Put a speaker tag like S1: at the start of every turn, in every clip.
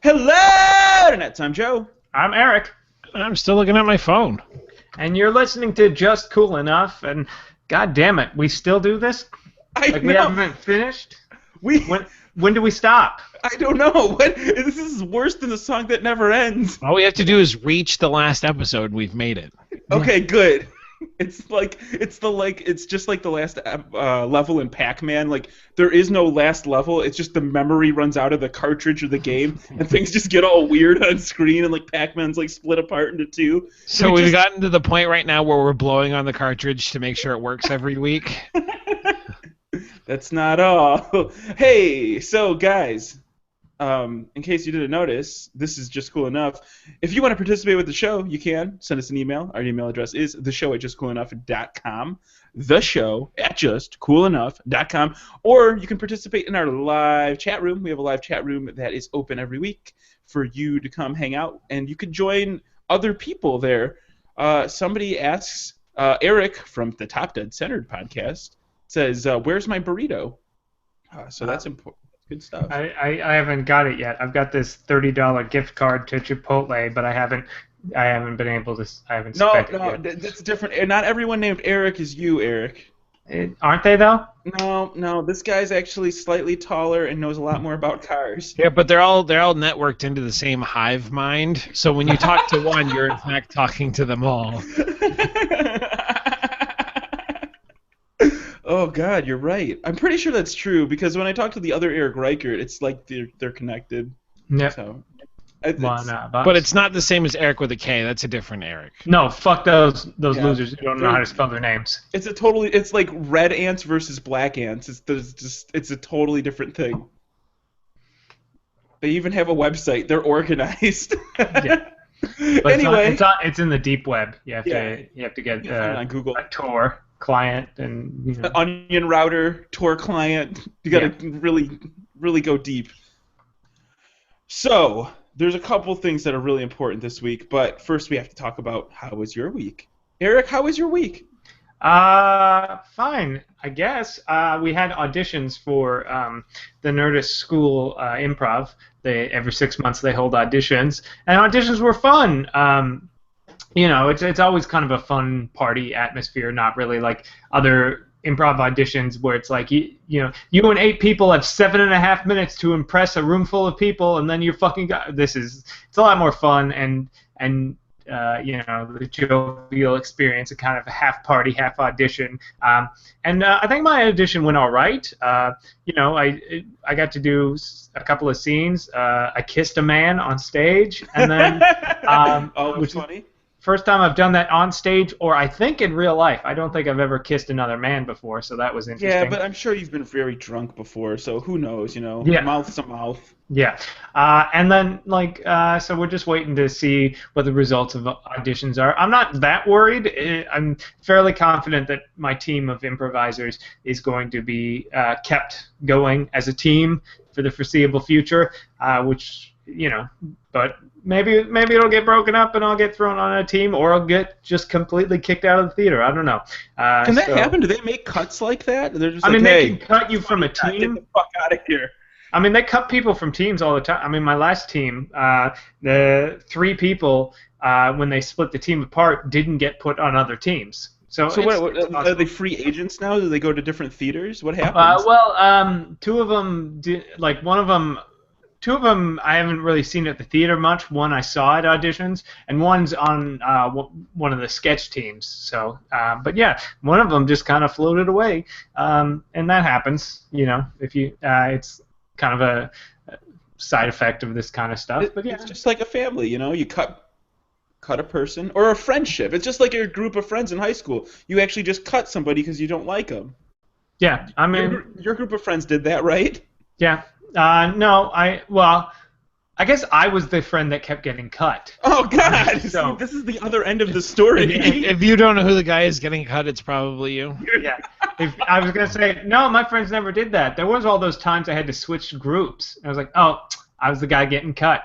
S1: Hello, Internet. I'm Joe.
S2: I'm Eric,
S3: I'm still looking at my phone.
S2: and you're listening to Just Cool Enough, and god damn it, we still do this?
S1: I
S2: Like we
S1: know.
S2: haven't finished?
S1: We.
S2: When do we stop?
S1: I don't know. What? This is worse than the song that never ends.
S3: All we have to do is reach the last episode. We've made it.
S1: Okay, good. It's just like the last level in Pac-Man. Like there is no last level. It's just the memory runs out of the cartridge of the game, and things just get all weird on screen, and like Pac-Man's like split apart into two.
S3: So we've gotten to the point right now where we're blowing on the cartridge to make sure it works every week.
S1: That's not all. Hey, so guys, in case you didn't notice, this is Just Cool Enough. If you want to participate with the show, you can send us an email. Our email address is theshow@justcoolenough.com. theshow@justcoolenough.com. Or you can participate in our live chat room. We have a live chat room that is open every week for you to come hang out, and you can join other people there. Somebody asks, Eric from the Top Dead Centered podcast says, where's my burrito? So that's important. Good stuff.
S2: I haven't got it yet. I've got this $30 gift card to Chipotle, but I haven't been able to. I haven't spent it yet.
S1: No, that's different. Not everyone named Eric is you, Eric.
S2: Aren't they though?
S1: No. This guy's actually slightly taller and knows a lot more about cars.
S3: Yeah, but they're all networked into the same hive mind. So when you talk to one, you're in fact talking to them all.
S1: Oh God, you're right. I'm pretty sure that's true because when I talk to the other Eric Reichert, it's like they're connected.
S2: Yep.
S1: So,
S3: but it's not the same as Eric with a K. That's a different Eric.
S2: No, fuck those losers who don't know how to spell their names.
S1: It's like red ants versus black ants. It's a totally different thing. They even have a website. They're organized.
S2: Yeah. But
S1: anyway,
S2: it's in the deep web. You have to get
S1: on Google
S2: a Tor client and
S1: Onion router, Tor client. You got to really go deep. So there's a couple things that are really important this week, but first we have to talk about how was your week. Eric, how was your week?
S2: Fine, I guess. We had auditions for the Nerdist School Improv. Every 6 months they hold auditions, and auditions were fun. It's always kind of a fun party atmosphere, not really like other improv auditions where it's like you and 8 people have 7.5 minutes to impress a room full of people, and then you're fucking it's a lot more fun and the jovial experience, a kind of a half party, half audition. And I think my audition went all right. I got to do a couple of scenes. I kissed a man on stage, and then
S1: which funny.
S2: First time I've done that on stage, or I think in real life. I don't think I've ever kissed another man before, so that was interesting.
S1: Yeah, but I'm sure you've been very drunk before, so who knows,
S2: Yeah.
S1: Mouth's a mouth.
S2: Yeah. And then, so we're just waiting to see what the results of auditions are. I'm not that worried. I'm fairly confident that my team of improvisers is going to be kept going as a team for the foreseeable future, but maybe it'll get broken up and I'll get thrown on a team, or I'll get just completely kicked out of the theater. I don't know.
S1: Can that happen? Do they make cuts like that? They're just
S2: they can cut you from a team.
S1: Get the fuck out of here.
S2: I mean, they cut people from teams all the time. I mean, my last team, the 3 people, when they split the team apart, didn't get put on other teams. So
S1: what, are they free agents now? Do they go to different theaters? What happens?
S2: 2 of them did. Like one of them. 2 of them I haven't really seen at the theater much. One I saw at auditions, and one's on one of the sketch teams. So, but yeah, one of them just kind of floated away, and that happens. If you, it's kind of a side effect of this kind of stuff. But yeah,
S1: it's just like a family. You cut a person or a friendship. It's just like your group of friends in high school. You actually just cut somebody because you don't like them.
S2: Yeah, I mean,
S1: your group of friends did that, right?
S2: Yeah. No, I guess I was the friend that kept getting cut.
S1: Oh, God! So, this is the other end of the story.
S3: If you don't know who the guy is getting cut, it's probably you.
S2: Yeah. I was going to say, no, my friends never did that. There was all those times I had to switch groups. I was like, oh, I was the guy getting cut.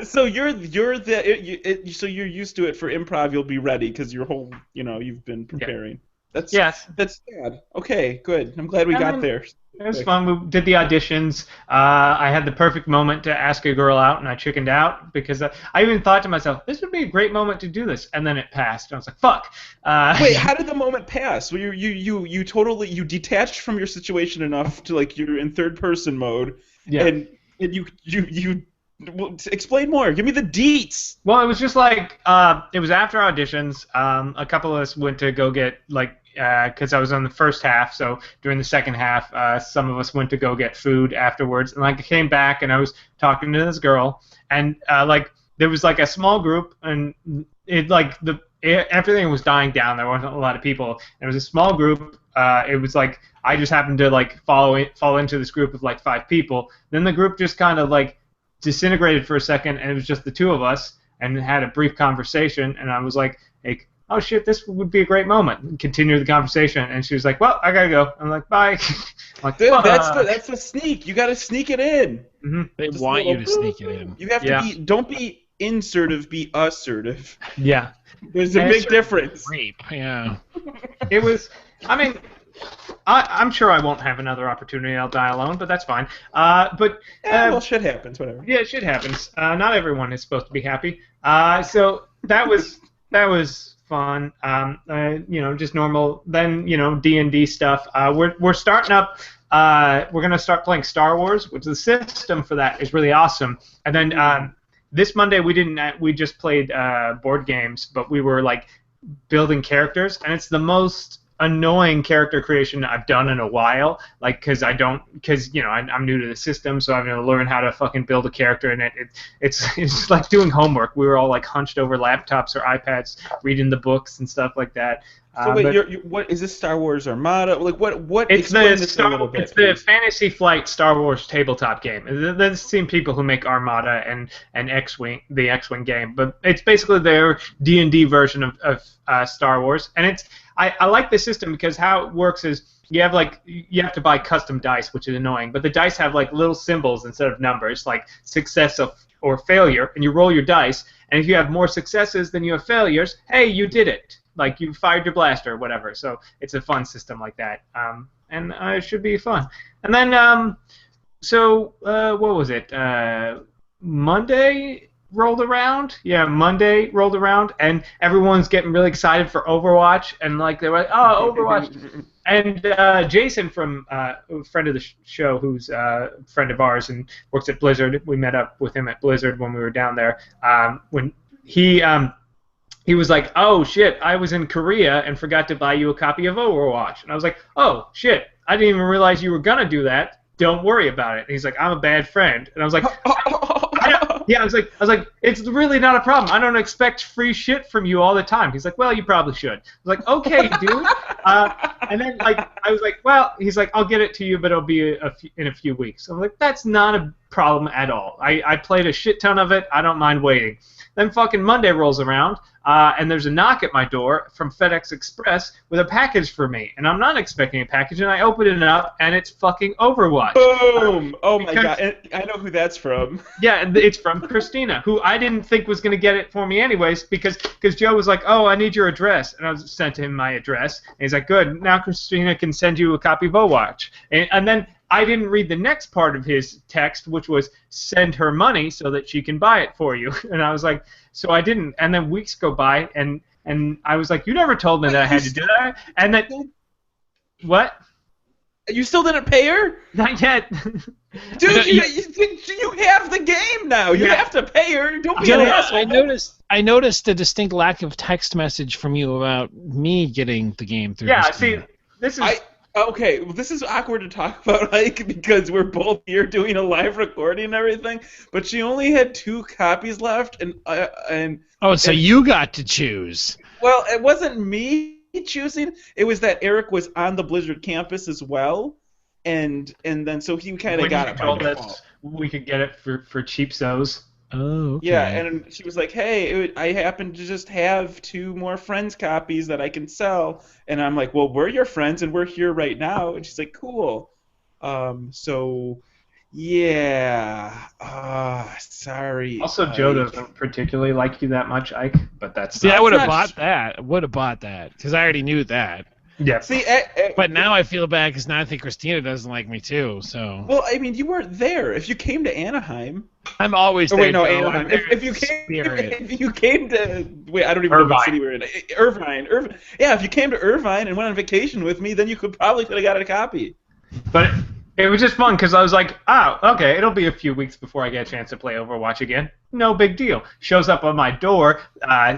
S1: So you're used to it for improv. You'll be ready because your whole, you've been preparing. That's
S2: Yes.
S1: that's sad. Okay, good. I'm glad we
S2: And
S1: got
S2: then
S1: there.
S2: it was fun. We did the auditions. I had the perfect moment to ask a girl out, and I chickened out because I even thought to myself, this would be a great moment to do this. And then it passed. And I was like, fuck.
S1: Wait, how did the moment pass? Well, you totally you detached from your situation enough to like you're in third person mode,
S2: Yeah.
S1: and you well, explain more. Give me the deets.
S2: Well, it was just like it was after auditions. A couple of us went to go get because I was on the first half, so during the second half, some of us went to go get food afterwards. And like I came back and I was talking to this girl, and like there was like a small group, and everything was dying down. There wasn't a lot of people. There was a small group. It was like I just happened to like fall into this group of like 5 people. Then the group just kind of like disintegrated for a second, and it was just the 2 of us, and had a brief conversation. And I was like, hey, oh shit, this would be a great moment. And continue the conversation, and she was like, well, I gotta go. I'm like, bye. I'm like,
S1: Dude, that's the sneak. You got to sneak it in.
S2: mm-hmm.
S3: They
S1: Just
S3: want
S1: a
S3: you
S1: little-
S3: to sneak it in.
S1: You have to be. Don't be insertive. Be assertive.
S2: Yeah.
S1: There's a
S2: And
S1: big difference.
S3: Rape, yeah.
S2: It was. I mean, I'm sure I won't have another opportunity. I'll die alone, but that's fine. But
S1: Well, shit happens. Whatever.
S2: yeah, shit happens. Not everyone is supposed to be happy. So that was fun. Just normal. Then D&D stuff. We're starting up. We're gonna start playing Star Wars, which the system for that is really awesome. And then this Monday we just played board games, but we were like building characters, and it's the most annoying character creation I've done in a while. Like, because I'm new to the system, so I'm gonna learn how to fucking build a character, and it's like doing homework. We were all like hunched over laptops or iPads, reading the books and stuff like that.
S1: So wait, what is this Star Wars Armada? Like what?
S2: It's
S1: explain
S2: the
S1: this a little bit,
S2: it's the
S1: please.
S2: Fantasy Flight Star Wars tabletop game. There's the same people who make Armada and X-Wing, the X-Wing game, but it's basically their D&D version of Star Wars. And I like the system because how it works is you have to buy custom dice, which is annoying, but the dice have like little symbols instead of numbers, like success or failure, and you roll your dice, and if you have more successes than you have failures, hey, you did it. Like, you fired your blaster or whatever. So it's a fun system like that. And it should be fun. And then, what was it? Monday rolled around? Yeah, Monday rolled around, and everyone's getting really excited for Overwatch. And, like, they were like, oh, Overwatch. And Jason from a friend of the show, who's a friend of ours and works at Blizzard, we met up with him at Blizzard when we were down there. When he was like, oh, shit, I was in Korea and forgot to buy you a copy of Overwatch. And I was like, oh, shit, I didn't even realize you were going to do that. Don't worry about it. And he's like, I'm a bad friend. And I was like, I was like, it's really not a problem. I don't expect free shit from you all the time. He's like, well, you probably should. I was like, okay, dude. And then, like, I was like, well, he's like, I'll get it to you, but it'll be in a few weeks. So I'm like, that's not a problem at all. I played a shit ton of it. I don't mind waiting. Then fucking Monday rolls around, and there's a knock at my door from FedEx Express with a package for me. And I'm not expecting a package, and I open it up, and it's fucking Overwatch.
S1: Boom! Oh my god, and I know who that's from.
S2: Yeah, and it's from Christina, who I didn't think was going to get it for me anyways, because Joe was like, oh, I need your address. And I sent him my address, and he's like, good, now Christina can send you a copy of Overwatch. And then I didn't read the next part of his text, which was send her money so that she can buy it for you. And I was like, so I didn't. And then weeks go by, and I was like, you never told me that I had to do that. And then, what?
S1: You still didn't pay her?
S2: Not yet.
S1: Dude, you have the game now. You have to pay her. Don't be an asshole.
S3: I noticed a distinct lack of text message from you about me getting the game through.
S2: Yeah,
S3: this
S2: see,
S3: game.
S2: this is...
S1: Okay, well, this is awkward to talk about, Ike, because we're both here doing a live recording and everything. But she only had 2 copies left,
S3: so you got to choose.
S1: Well, it wasn't me choosing. It was that Eric was on the Blizzard campus as well, and then so he kind of got it by default.
S2: We could get it for cheap so's.
S3: Oh, okay.
S1: Yeah, and she was like, hey, I happen to just have 2 more friends' copies that I can sell. And I'm like, well, we're your friends, and we're here right now. And she's like, cool. So, yeah. Sorry.
S2: Also, Joe doesn't particularly like you that much, Ike, but that's...
S3: See, I would have
S1: not
S3: bought that. I would have bought that, because I already knew that.
S2: Yeah.
S1: See,
S3: But now I feel bad because now I think Christina doesn't like me too. So
S1: well, I mean, you weren't there. If you came to Anaheim,
S3: I'm always
S1: oh
S3: there.
S1: wait, no,
S3: Joe.
S1: Anaheim.
S3: I'm there
S1: If you
S3: in
S1: came,
S3: spirit.
S1: if you came to, wait, I don't even know what city we're in. Irvine. Yeah, if you came to Irvine and went on vacation with me, then you could have got a copy.
S2: But it was just fun because I was like, oh, okay, it'll be a few weeks before I get a chance to play Overwatch again. No big deal. Shows up on my door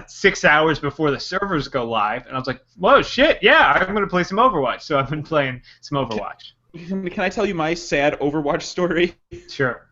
S2: 6 hours before the servers go live, and I was like, whoa, shit, yeah, I'm going to play some Overwatch. So I've been playing some Overwatch.
S1: Can I tell you my sad Overwatch story?
S2: Sure.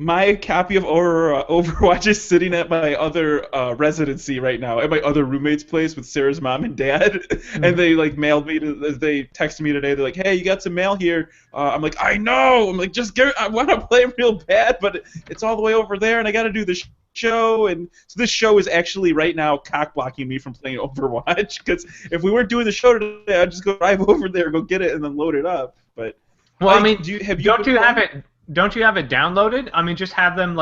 S1: My copy of Overwatch is sitting at my other residency right now, at my other roommate's place with Sarah's mom and dad, and they like mailed me. They texted me today. They're like, "Hey, you got some mail here." I'm like, "I know." I'm like, "Just get. I want to play real bad, but it's all the way over there, and I got to do the show." And so this show is actually right now cock blocking me from playing Overwatch because if we weren't doing the show today, I'd just go drive over there, go get it, and then load it up. But
S2: well,
S1: like,
S2: I mean,
S1: don't you have
S2: it? Don't you have it downloaded? I mean, just have them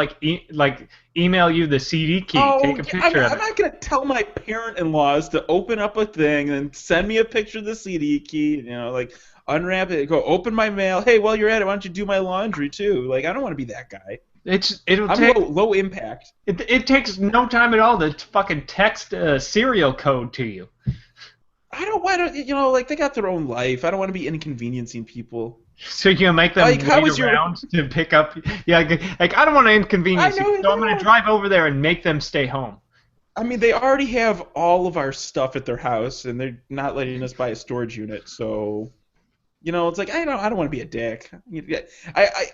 S2: email you the CD key. Take a picture of it.
S1: I'm not gonna tell my parent-in-laws to open up a thing and send me a picture of the CD key. You know, like unwrap it, go open my mail. Hey, while you're at it, why don't you do my laundry too? Like, I don't want to be that guy.
S2: It'll
S1: I'm
S2: take
S1: low impact.
S2: It takes no time at all to fucking text a serial code to you.
S1: I don't want to. You know, like they got their own life. I don't want to be inconveniencing people.
S2: So you make them wait around to pick up. Yeah, like I don't want to inconvenience you, so I'm going to drive over there and make them stay home.
S1: I mean, they already have all of our stuff at their house, and they're not letting us buy a storage unit. So, you know, it's like I don't want to be a dick.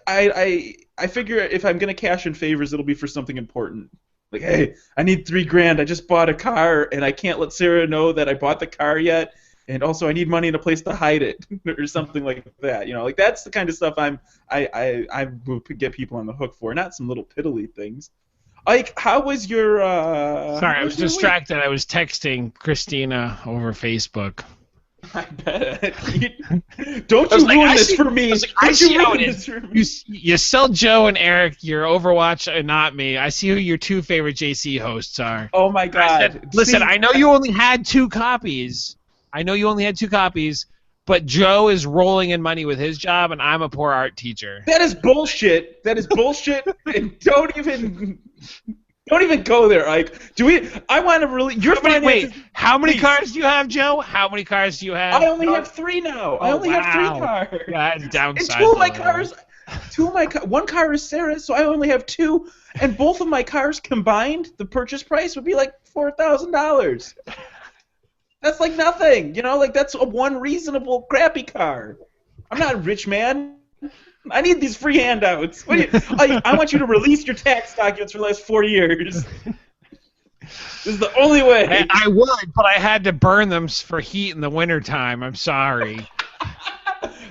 S1: I figure if I'm going to cash in favors, it'll be for something important. Like, hey, I need $3,000. I just bought a car, and I can't let Sarah know that I bought the car yet. And also, I need money and a place to hide it, or something like that. You know, like that's the kind of stuff I will get people on the hook for, not some little piddly things. Like, how was your?
S3: Sorry, I was distracted. I was texting Christina over Facebook.
S1: I bet. Don't you ruin this for me.
S3: I see how it is. You sell Joe and Eric your Overwatch and not me. I see who your two favorite JC hosts are.
S1: Oh my God!
S3: Said, listen, I know you only had 2 copies. But Joe is rolling in money with his job, and I'm a poor art teacher.
S1: That is bullshit. And don't even go there, Ike. I want to really.
S3: Wait, how many cars do you have, Joe? How many cars do you have?
S1: I only have 3 now. I only have 3 cars.
S3: Yeah, that's downside.
S1: And 2 of my cars. One car is Sarah's, so I only have 2. And both of my cars combined, the purchase price would be like $4,000. That's like nothing, you know. Like that's one reasonable crappy car. I'm not a rich man. I need these free handouts. I want you to release your tax documents for the last 4 years. This is the only way.
S3: I would, but I had to burn them for heat in the wintertime. I'm sorry.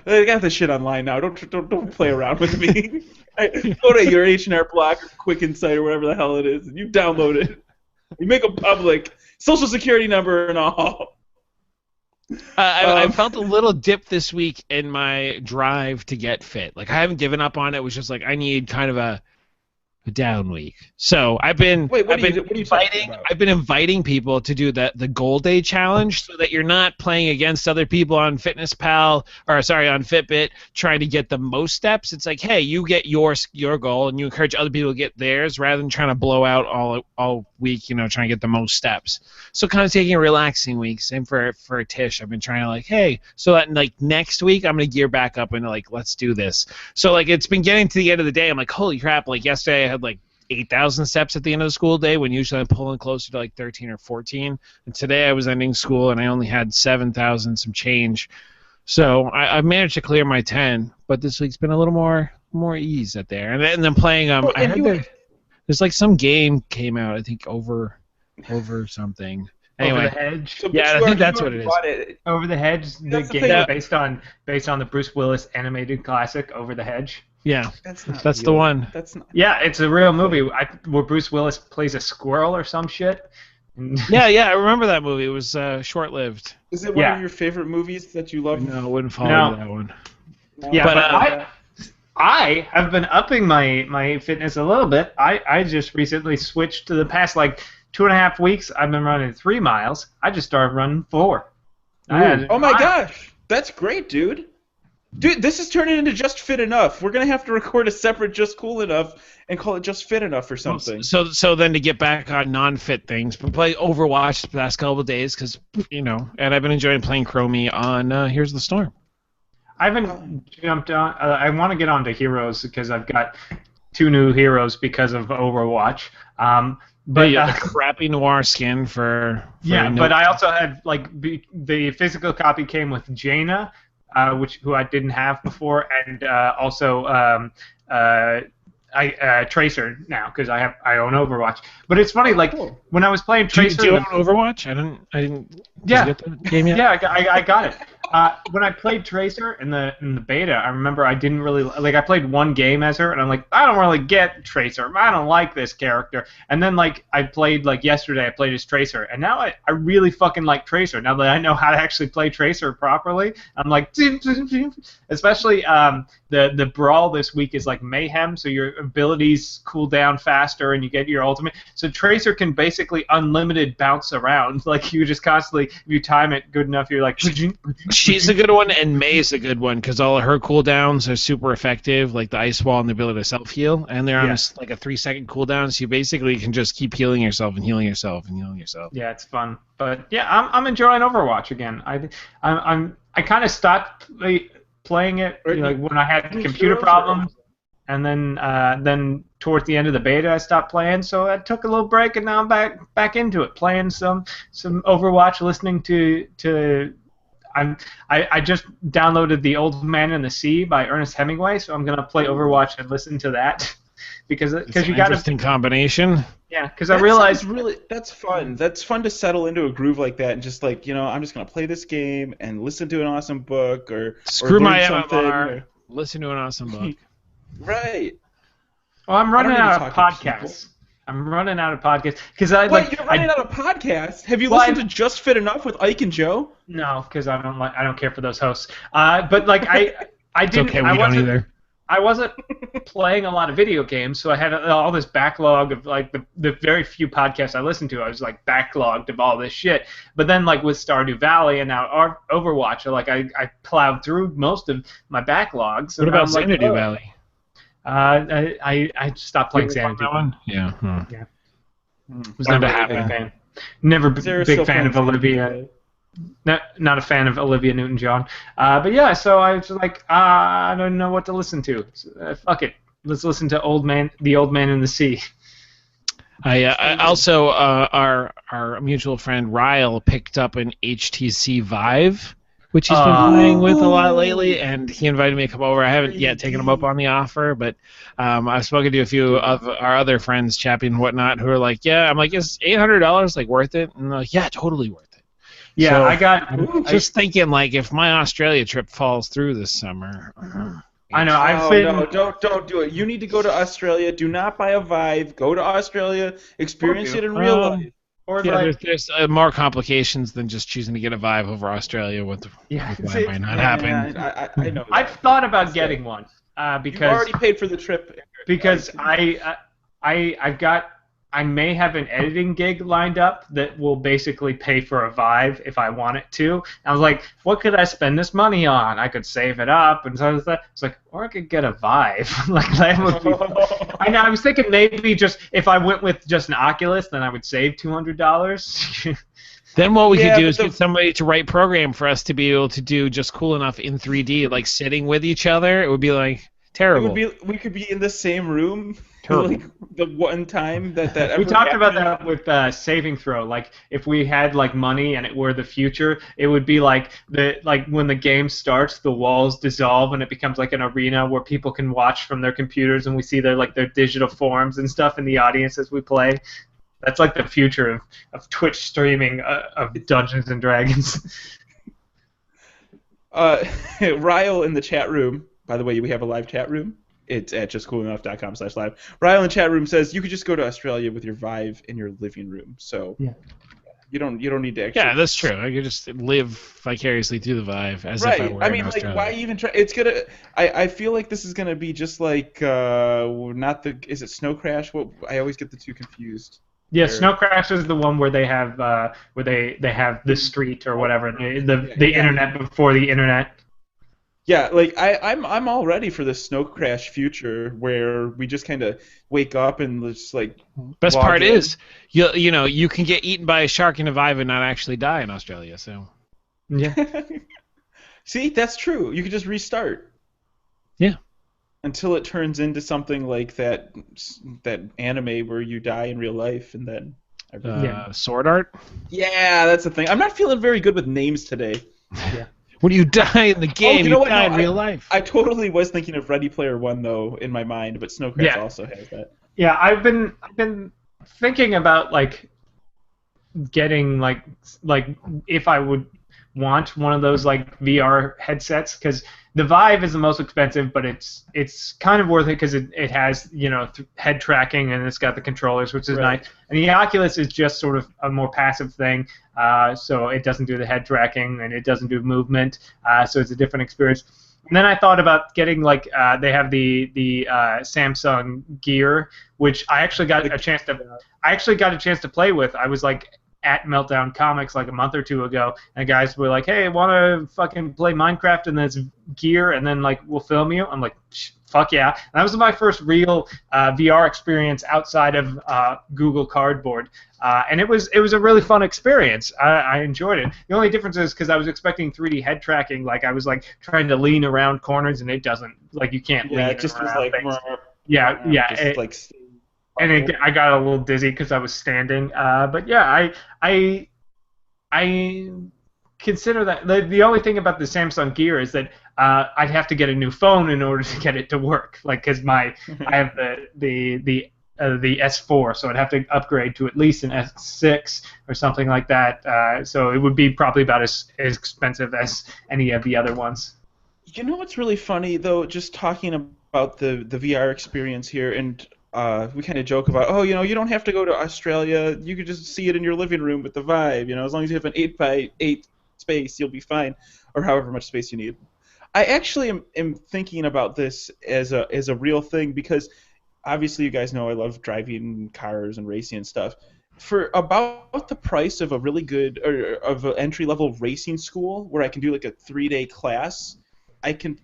S1: They got this shit online now. Don't play around with me. Go to your H&R Block or Quick Insight or whatever the hell it is, and you download it. You make them public. Social security number and all.
S3: I felt a little dip this week in my drive to get fit. Like I haven't given up on it. It was just like I need kind of a down week. So I've been inviting people to do the goal day challenge so that you're not playing against other people on on Fitbit trying to get the most steps. It's like, hey, you get your goal and you encourage other people to get theirs rather than trying to blow out all week, you know, trying to get the most steps. So kind of taking a relaxing week. Same for Tish. I've been trying to like, hey, so that like next week I'm gonna gear back up and like let's do this. So like it's been getting to the end of the day. I'm like, holy crap! Like yesterday I had like 8,000 steps at the end of the school day when usually I'm pulling closer to like 13 or 14. And today I was ending school and I only had 7,000 some change. So I managed to clear my 10, but this week's been a little more ease at there. And then playing there's like some game came out, I think over something. Anyway,
S2: Over the Hedge.
S1: So,
S3: yeah, I think that's what it is.
S2: Over the Hedge, the game based on the Bruce Willis animated classic Over the Hedge.
S3: Yeah, that's the one.
S1: That's not.
S2: Yeah, it's a real movie where Bruce Willis plays a squirrel or some shit.
S3: Yeah, I remember that movie. It was short-lived.
S1: Is it one of your favorite movies that you love?
S3: No, I wouldn't fall into that one.
S1: No.
S2: Yeah, but I have been upping my fitness a little bit. I just recently switched to the past like 2.5 weeks. I've been running 3 miles. I just started running 4.
S1: Oh my gosh, that's great, dude. Dude, this is turning into Just Fit Enough. We're gonna have to record a separate Just Cool Enough and call it Just Fit Enough or something.
S3: So then to get back on non-fit things, but play Overwatch the past couple of days because and I've been enjoying playing Chromie on Here's the Storm.
S2: I haven't jumped on. I want to get onto Heroes because I've got 2 new heroes because of Overwatch. But
S3: you have a crappy noir skin for
S2: but I also had the physical copy came with Jaina, who I didn't have before, and also Tracer now because I own Overwatch. But it's funny, when I was playing Tracer.
S3: Do you own Overwatch? I didn't.
S2: Yeah.
S3: Did you get the game yet?
S2: Yeah, I got it. When I played Tracer in the beta, I remember I didn't really I played one game as her, and I'm like, I don't really get Tracer. I don't like this character. And then I played yesterday, I played as Tracer, and now I really fucking like Tracer. Now that I know how to actually play Tracer properly, I'm like, especially the brawl this week is mayhem, so your abilities cool down faster, and you get your ultimate. So Tracer can basically unlimited bounce around. You just constantly, if you time it good enough, you're like.
S3: She's a good one, and May's a good one because all of her cooldowns are super effective, like the ice wall and the ability to self-heal, and they're on a 3-second cooldown, so you basically can just keep healing yourself and healing yourself and healing yourself.
S2: Yeah, it's fun, but yeah, I'm enjoying Overwatch again. I kind of stopped playing it when I had computer problems, and then towards the end of the beta I stopped playing, so I took a little break, and now I'm back into it, playing some Overwatch, listening to. I just downloaded The Old Man and the Sea by Ernest Hemingway, so I'm gonna play Overwatch and listen to that because you got an
S3: interesting combination.
S2: Yeah, because I realized
S1: that's fun. That's fun to settle into a groove like that and just I'm just gonna play this game and listen to an awesome book or
S3: screw my
S1: MMR.
S3: Listen to an awesome book.
S1: Right.
S2: Well, I'm running out of podcasts. I'm running out of podcasts because you're
S1: running out of podcasts? Have you listened to Just Fit Enough with Ike and Joe?
S2: No, because I don't care for those hosts. But I didn't.
S3: Okay, we don't either.
S2: I wasn't playing a lot of video games, so I had all this backlog of the very few podcasts I listened to. I was backlogged of all this shit. But then with Stardew Valley and now Overwatch, I plowed through most of my backlogs.
S3: What about Xanadu Valley?
S2: I stopped playing Xanadu.
S3: Yeah.
S2: Yeah.
S3: Was never a
S2: big fan. Never big fan of Olivia. Not a fan of Olivia Newton-John. But yeah, so I was I don't know what to listen to. So, fuck it. Let's listen to The Old Man and the Sea.
S3: I also our mutual friend Ryle picked up an HTC Vive, which he's been playing with a lot lately, and he invited me to come over. I haven't yet taken him up on the offer, but I've spoken to a few of our other friends, Chappie and whatnot, who are like, yeah. I'm like, is $800 worth it? And they're like, yeah, totally worth it.
S2: Yeah, so
S3: I'm just thinking, if my Australia trip falls through this summer.
S2: I know.
S1: No, don't do it. You need to go to Australia. Do not buy a Vive. Go to Australia. Experience it in real life.
S2: Or
S3: there's more complications than just choosing to get a Vive over Australia. Why might not happen?
S1: I know.
S2: I've thought about getting one because
S1: you've already paid for the trip.
S2: Because I may have an editing gig lined up that will basically pay for a Vive if I want it to. And I was like, what could I spend this money on? I could save it up, and so it's or I could get a Vive. That would be. I know. I was thinking maybe just if I went with just an Oculus, then I would save $200.
S3: Then what we could do is get somebody to write program for us to be able to do Just Cool Enough in 3D, sitting with each other. It would be terrible.
S1: We could be in the same room.
S3: Terrible.
S1: The one time that
S2: we talked about that with Saving Throw. If we had money and it were the future, it would be when the game starts, the walls dissolve and it becomes an arena where people can watch from their computers, and we see their digital forms and stuff in the audience as we play. That's the future of Twitch streaming of Dungeons and Dragons.
S1: Ryle in the chat room. By the way, we have a live chat room. It's at justcoolenough.com/live. Ryle in the chat room says you could just go to Australia with your Vive in your living room. So you don't need to actually.
S3: Yeah, that's true. I could just live vicariously through the Vive as
S1: right.
S3: if I were in Australia.
S1: Why even try? It's gonna. I feel like this is gonna be just not the. Is it Snow Crash? What I always get the two confused.
S2: Yeah, Snow Crash is the one where they have they have the street or whatever, the internet before the internet.
S1: Yeah, like I'm all ready for the Snow Crash future where we just kind of wake up and just like
S3: Best
S1: log
S3: part
S1: in.
S3: is, you can get eaten by a shark in a vive and not actually die in Australia. So
S2: Yeah.
S1: See, that's true. You could just restart.
S3: Yeah.
S1: Until it turns into something like that anime where you die in real life and then.
S3: Sword art.
S1: Yeah, that's the thing. I'm not feeling very good with names today.
S2: Yeah.
S3: When you die in the game,
S1: you know what?
S3: die
S1: No,
S3: in real life.
S1: I totally was thinking of Ready Player One though in my mind, but Snow Crash also has that.
S2: Yeah, I've been thinking about like getting like if I would want one of those like VR headsets, because the Vive is the most expensive, but it's kind of worth it because it has head tracking and it's got the controllers, which is nice. And the Oculus is just sort of a more passive thing, so it doesn't do the head tracking and it doesn't do movement, so it's a different experience. And then I thought about getting like they have the Samsung Gear, which I actually got a chance to play with. I was like at Meltdown Comics like a month or two ago, and guys were like, "Hey, want to fucking play Minecraft in this gear, and then like we'll film you?" I'm like, "Fuck yeah!" And that was my first real VR experience outside of Google Cardboard, and it was a really fun experience. I enjoyed it. The only difference is because I was expecting 3D head tracking, like I was like trying to lean around corners, and it doesn't. Like you can't lean.
S1: It just was like
S2: things. I got a little dizzy because I was standing. But yeah, I consider that the only thing about the Samsung Gear is that I'd have to get a new phone in order to get it to work. Like, because I have the S4, so I'd have to upgrade to at least an S6 or something like that. So it would be probably about as expensive as any of the other ones.
S1: You know what's really funny though? Just talking about the VR experience here, and we kind of joke about, you don't have to go to Australia. You could just see it in your living room with the Vive. As long as you have an 8x8 space, you'll be fine, or however much space you need. I actually am thinking about this as a real thing because obviously you guys know I love driving cars and racing and stuff. For about the price of a really good or of an entry-level racing school where I can do like a 3-day class, I can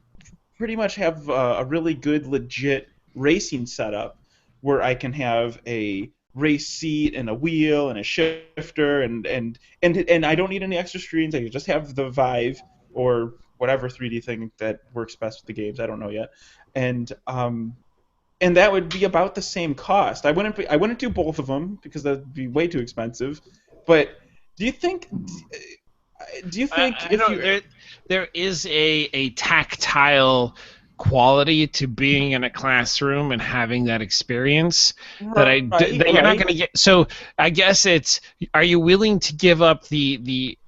S1: pretty much have a really good legit racing setup where I can have a race seat and a wheel and a shifter and I don't need any extra screens. I can just have the Vive or whatever 3D thing that works best with the games. I don't know yet. And that would be about the same cost. I wouldn't do both of them because that'd be way too expensive. But do you think
S3: there is a tactile quality to being in a classroom and having that experience that you're not going to get. So I guess are you willing to give up the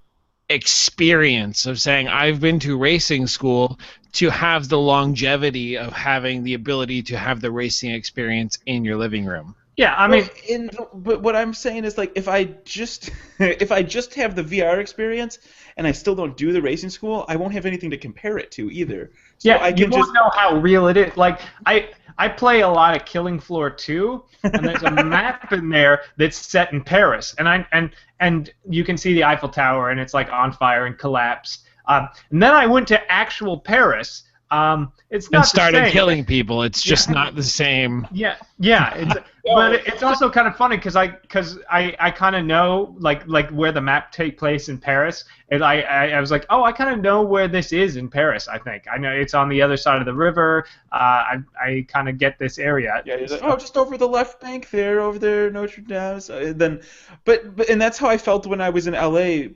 S3: experience of saying I've been to racing school to have the longevity of having the ability to have the racing experience in your living room?
S2: Yeah, I mean,
S1: but what I'm saying is like if I just have the VR experience and I still don't do the racing school, I won't have anything to compare it to either. So
S2: you won't know how real it is. Like I play a lot of Killing Floor 2, and there's a map in there that's set in Paris, and you can see the Eiffel Tower, and it's like on fire and collapsed. And then I went to actual Paris. It's not
S3: and started
S2: the same.
S3: Killing people. It's just not the same.
S2: Yeah. But it's also kind of funny because I kind of know like where the map take place in Paris, and I was like, oh, I kind of know where this is in Paris. I think I know it's on the other side of the river. I kind of get this area.
S1: Yeah, you're like, just over the left bank there, over there, Notre Dame. And that's how I felt when I was in LA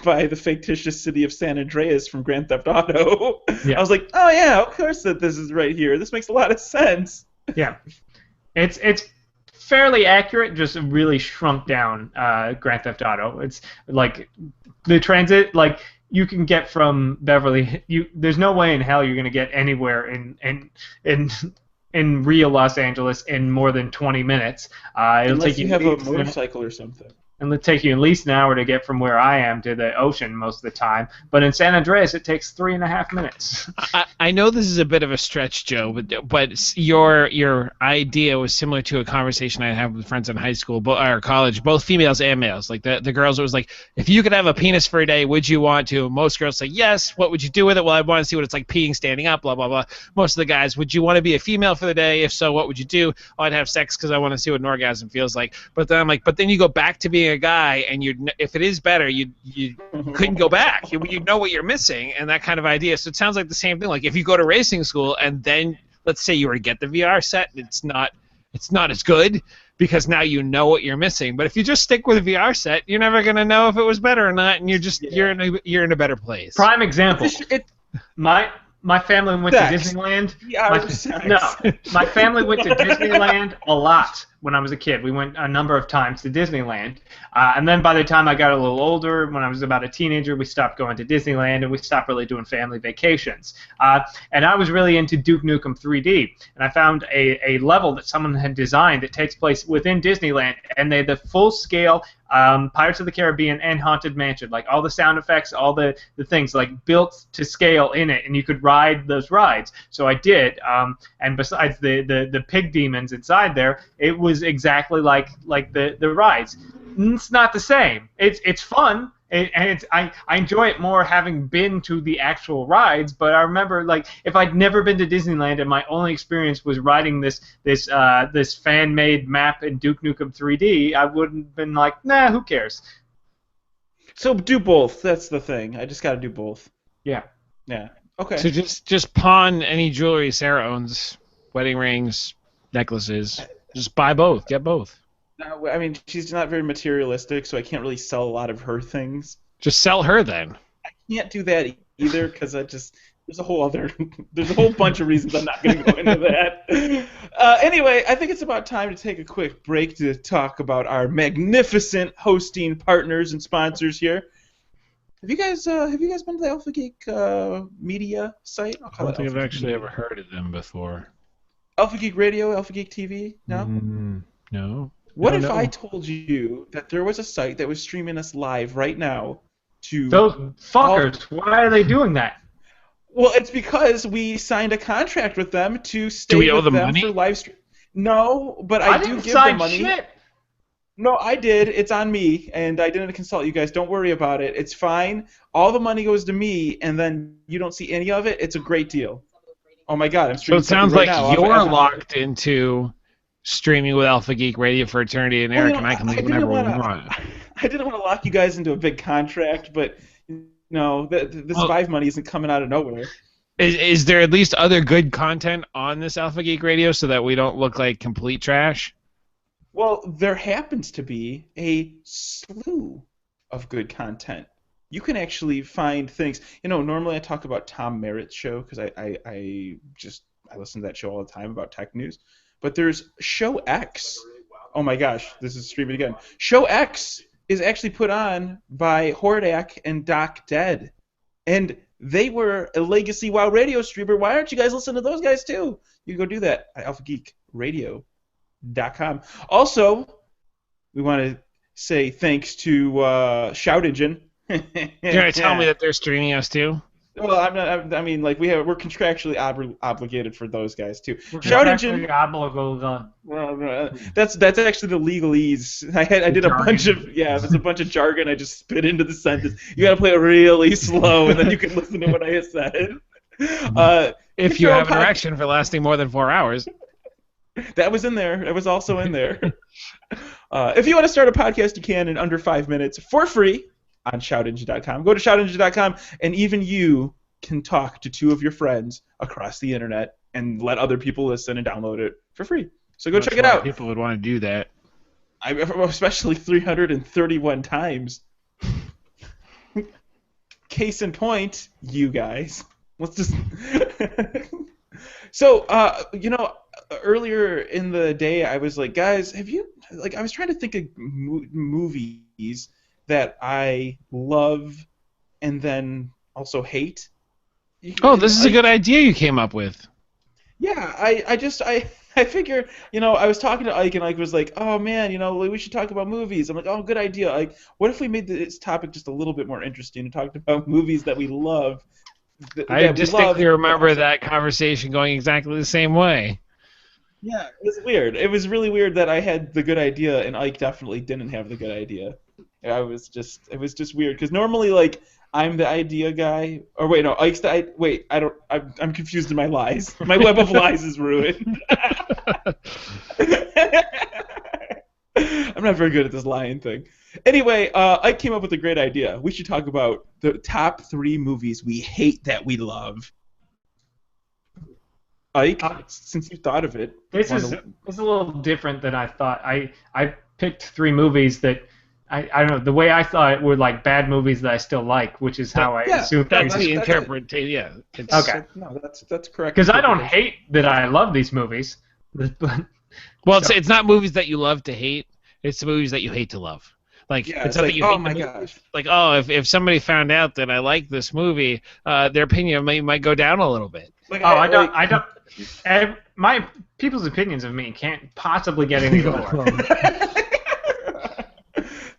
S1: by the fictitious city of San Andreas from Grand Theft Auto. Yeah. I was like, oh yeah, of course that this is right here. This makes a lot of sense.
S2: Yeah, it's fairly accurate, just really shrunk down Grand Theft Auto. It's like the transit, like you can get from Beverly. There's no way in hell you're gonna get anywhere in real Los Angeles in more than 20 minutes. It'll
S1: Unless
S2: take
S1: you have a motorcycle or something.
S2: And it'll take you at least an hour to get from where I am to the ocean most of the time. But in San Andreas, it takes 3.5 minutes.
S3: I know this is a bit of a stretch, Joe, but your idea was similar to a conversation I had with friends in high school or college, both females and males. Like the girls, it was like, if you could have a penis for a day, would you want to? Most girls say yes. What would you do with it? Well, I want to see what it's like peeing standing up. Blah blah blah. Most of the guys, would you want to be a female for the day? If so, what would you do? Oh, I'd have sex because I want to see what an orgasm feels like. But then I'm like, but then you go back to being a guy, and if it is better, you couldn't go back. You know what you're missing, and that kind of idea. So it sounds like the same thing. Like if you go to racing school, and then let's say you were to get the VR set, it's not as good because now you know what you're missing. But if you just stick with a VR set, you're never gonna know if it was better or not, and you're in a better place.
S2: Prime example. My family went to Disneyland. My family went to Disneyland a lot when I was a kid. We went a number of times to Disneyland. And then by the time I got a little older, when I was about a teenager, we stopped going to Disneyland and we stopped really doing family vacations. And I was really into Duke Nukem 3D. And I found a level that someone had designed that takes place within Disneyland. And they had the full-scale Pirates of the Caribbean and Haunted Mansion, like all the sound effects, all the things like built to scale in it, and you could ride those rides. So I did, and besides the pig demons inside there, it was exactly like the rides. It's not the same. It's fun. I enjoy it more having been to the actual rides, but I remember, like, if I'd never been to Disneyland and my only experience was riding this fan-made map in Duke Nukem 3D, I wouldn't have been like, nah, who cares?
S1: So do both. That's the thing. I just got to do both.
S2: Yeah.
S1: Yeah. Okay.
S3: So just pawn any jewelry Sarah owns, wedding rings, necklaces. Just buy both. Get both.
S1: No, I mean, she's not very materialistic, so I can't really sell a lot of her things.
S3: Just sell her then.
S1: I can't do that either because there's a whole bunch of reasons I'm not going to go into that. Anyway, I think it's about time to take a quick break to talk about our magnificent hosting partners and sponsors here. Have you guys been to the Alpha Geek media site?
S3: I don't think I've actually ever heard of them before.
S1: Alpha Geek Radio, Alpha Geek TV? No?
S3: No.
S1: What if I told you that there was a site that was streaming us live right now to...
S2: Those fuckers, why are they doing that?
S1: Well, it's because we signed a contract with them to stay
S3: Do we owe
S1: with
S3: them
S1: them
S3: money?
S1: for live stream. No, but I do
S2: didn't
S1: give
S2: sign
S1: them money.
S2: Shit.
S1: No, I did. It's on me, and I didn't consult you guys. Don't worry about it. It's fine. All the money goes to me, and then you don't see any of it. It's a great deal. Oh my God, I'm
S3: So
S1: streaming.
S3: it sounds
S1: right
S3: like
S1: now.
S3: you're locked into streaming with Alpha Geek Radio for eternity, and Eric and I can leave whenever we want.
S1: I didn't want to lock you guys into a big contract, but this Vive money isn't coming out of nowhere.
S3: Is there at least other good content on this Alpha Geek Radio so that we don't look like complete trash?
S1: Well, there happens to be a slew of good content. You can actually find things. Normally I talk about Tom Merritt's show because I listen to that show all the time about tech news. But there's Show X. Oh my gosh, this is streaming again. Show X is actually put on by Hordak and Doc Dead. And they were a Legacy WoW radio streamer. Why aren't you guys listening to those guys too? You can go do that at alphageekradio.com. Also, we want to say thanks to Shout Engine.
S3: You're gonna tell me that they're streaming us too?
S1: Well, I'm not. I mean, like we're contractually obligated for those guys too.
S2: Shout
S1: Engine. That's actually the legalese. I did a bunch of there's a bunch of jargon I just spit into the sentence. You got to play it really slow, and then you can listen to what I said.
S3: If you have an erection for lasting more than 4 hours.
S1: That was in there. That was also in there. If you want to start a podcast, you can in under 5 minutes for free on shoutengine.com. Go to shoutengine.com, and even you can talk to two of your friends across the internet and let other people listen and download it for free. So go check it out.
S3: People would want to do that.
S1: Especially 331 times. Case in point, you guys. Let's just... So, earlier in the day, I was like, guys, have you... I was trying to think of movies that I love and then also hate.
S3: This is a good idea you came up with.
S1: Yeah, I I figure, I was talking to Ike, and Ike was like, "Oh man, we should talk about movies." I'm like, "Oh, good idea, Ike. What if we made this topic just a little bit more interesting and talked about movies that we love?"
S3: I distinctly remember that conversation going exactly the same way.
S1: Yeah, it was weird. It was really weird that I had the good idea and Ike definitely didn't have the good idea. It was just weird because normally like I'm the idea guy, or wait, no, Ike's the wait. I'm confused in my lies. My web of lies is ruined. I'm not very good at this lying thing. Anyway, Ike came up with a great idea. We should talk about the top 3 movies we hate that we love. Ike, since you thought of it,
S2: it's a little different than I thought. I picked 3 movies that I don't know. The way I thought it were like bad movies that I still like, which is how I assumed.
S3: That's the interpretation. Yeah.
S2: Okay.
S1: No, that's correct.
S2: Because I don't hate that I love these movies.
S3: Well, it's not movies that you love to hate. It's the movies that you hate to love. Like, it's not that you hate the
S1: gosh.
S3: Like, if somebody found out that I like this movie, their opinion might go down a little bit.
S2: Like, I don't. My people's opinions of me can't possibly get any lower.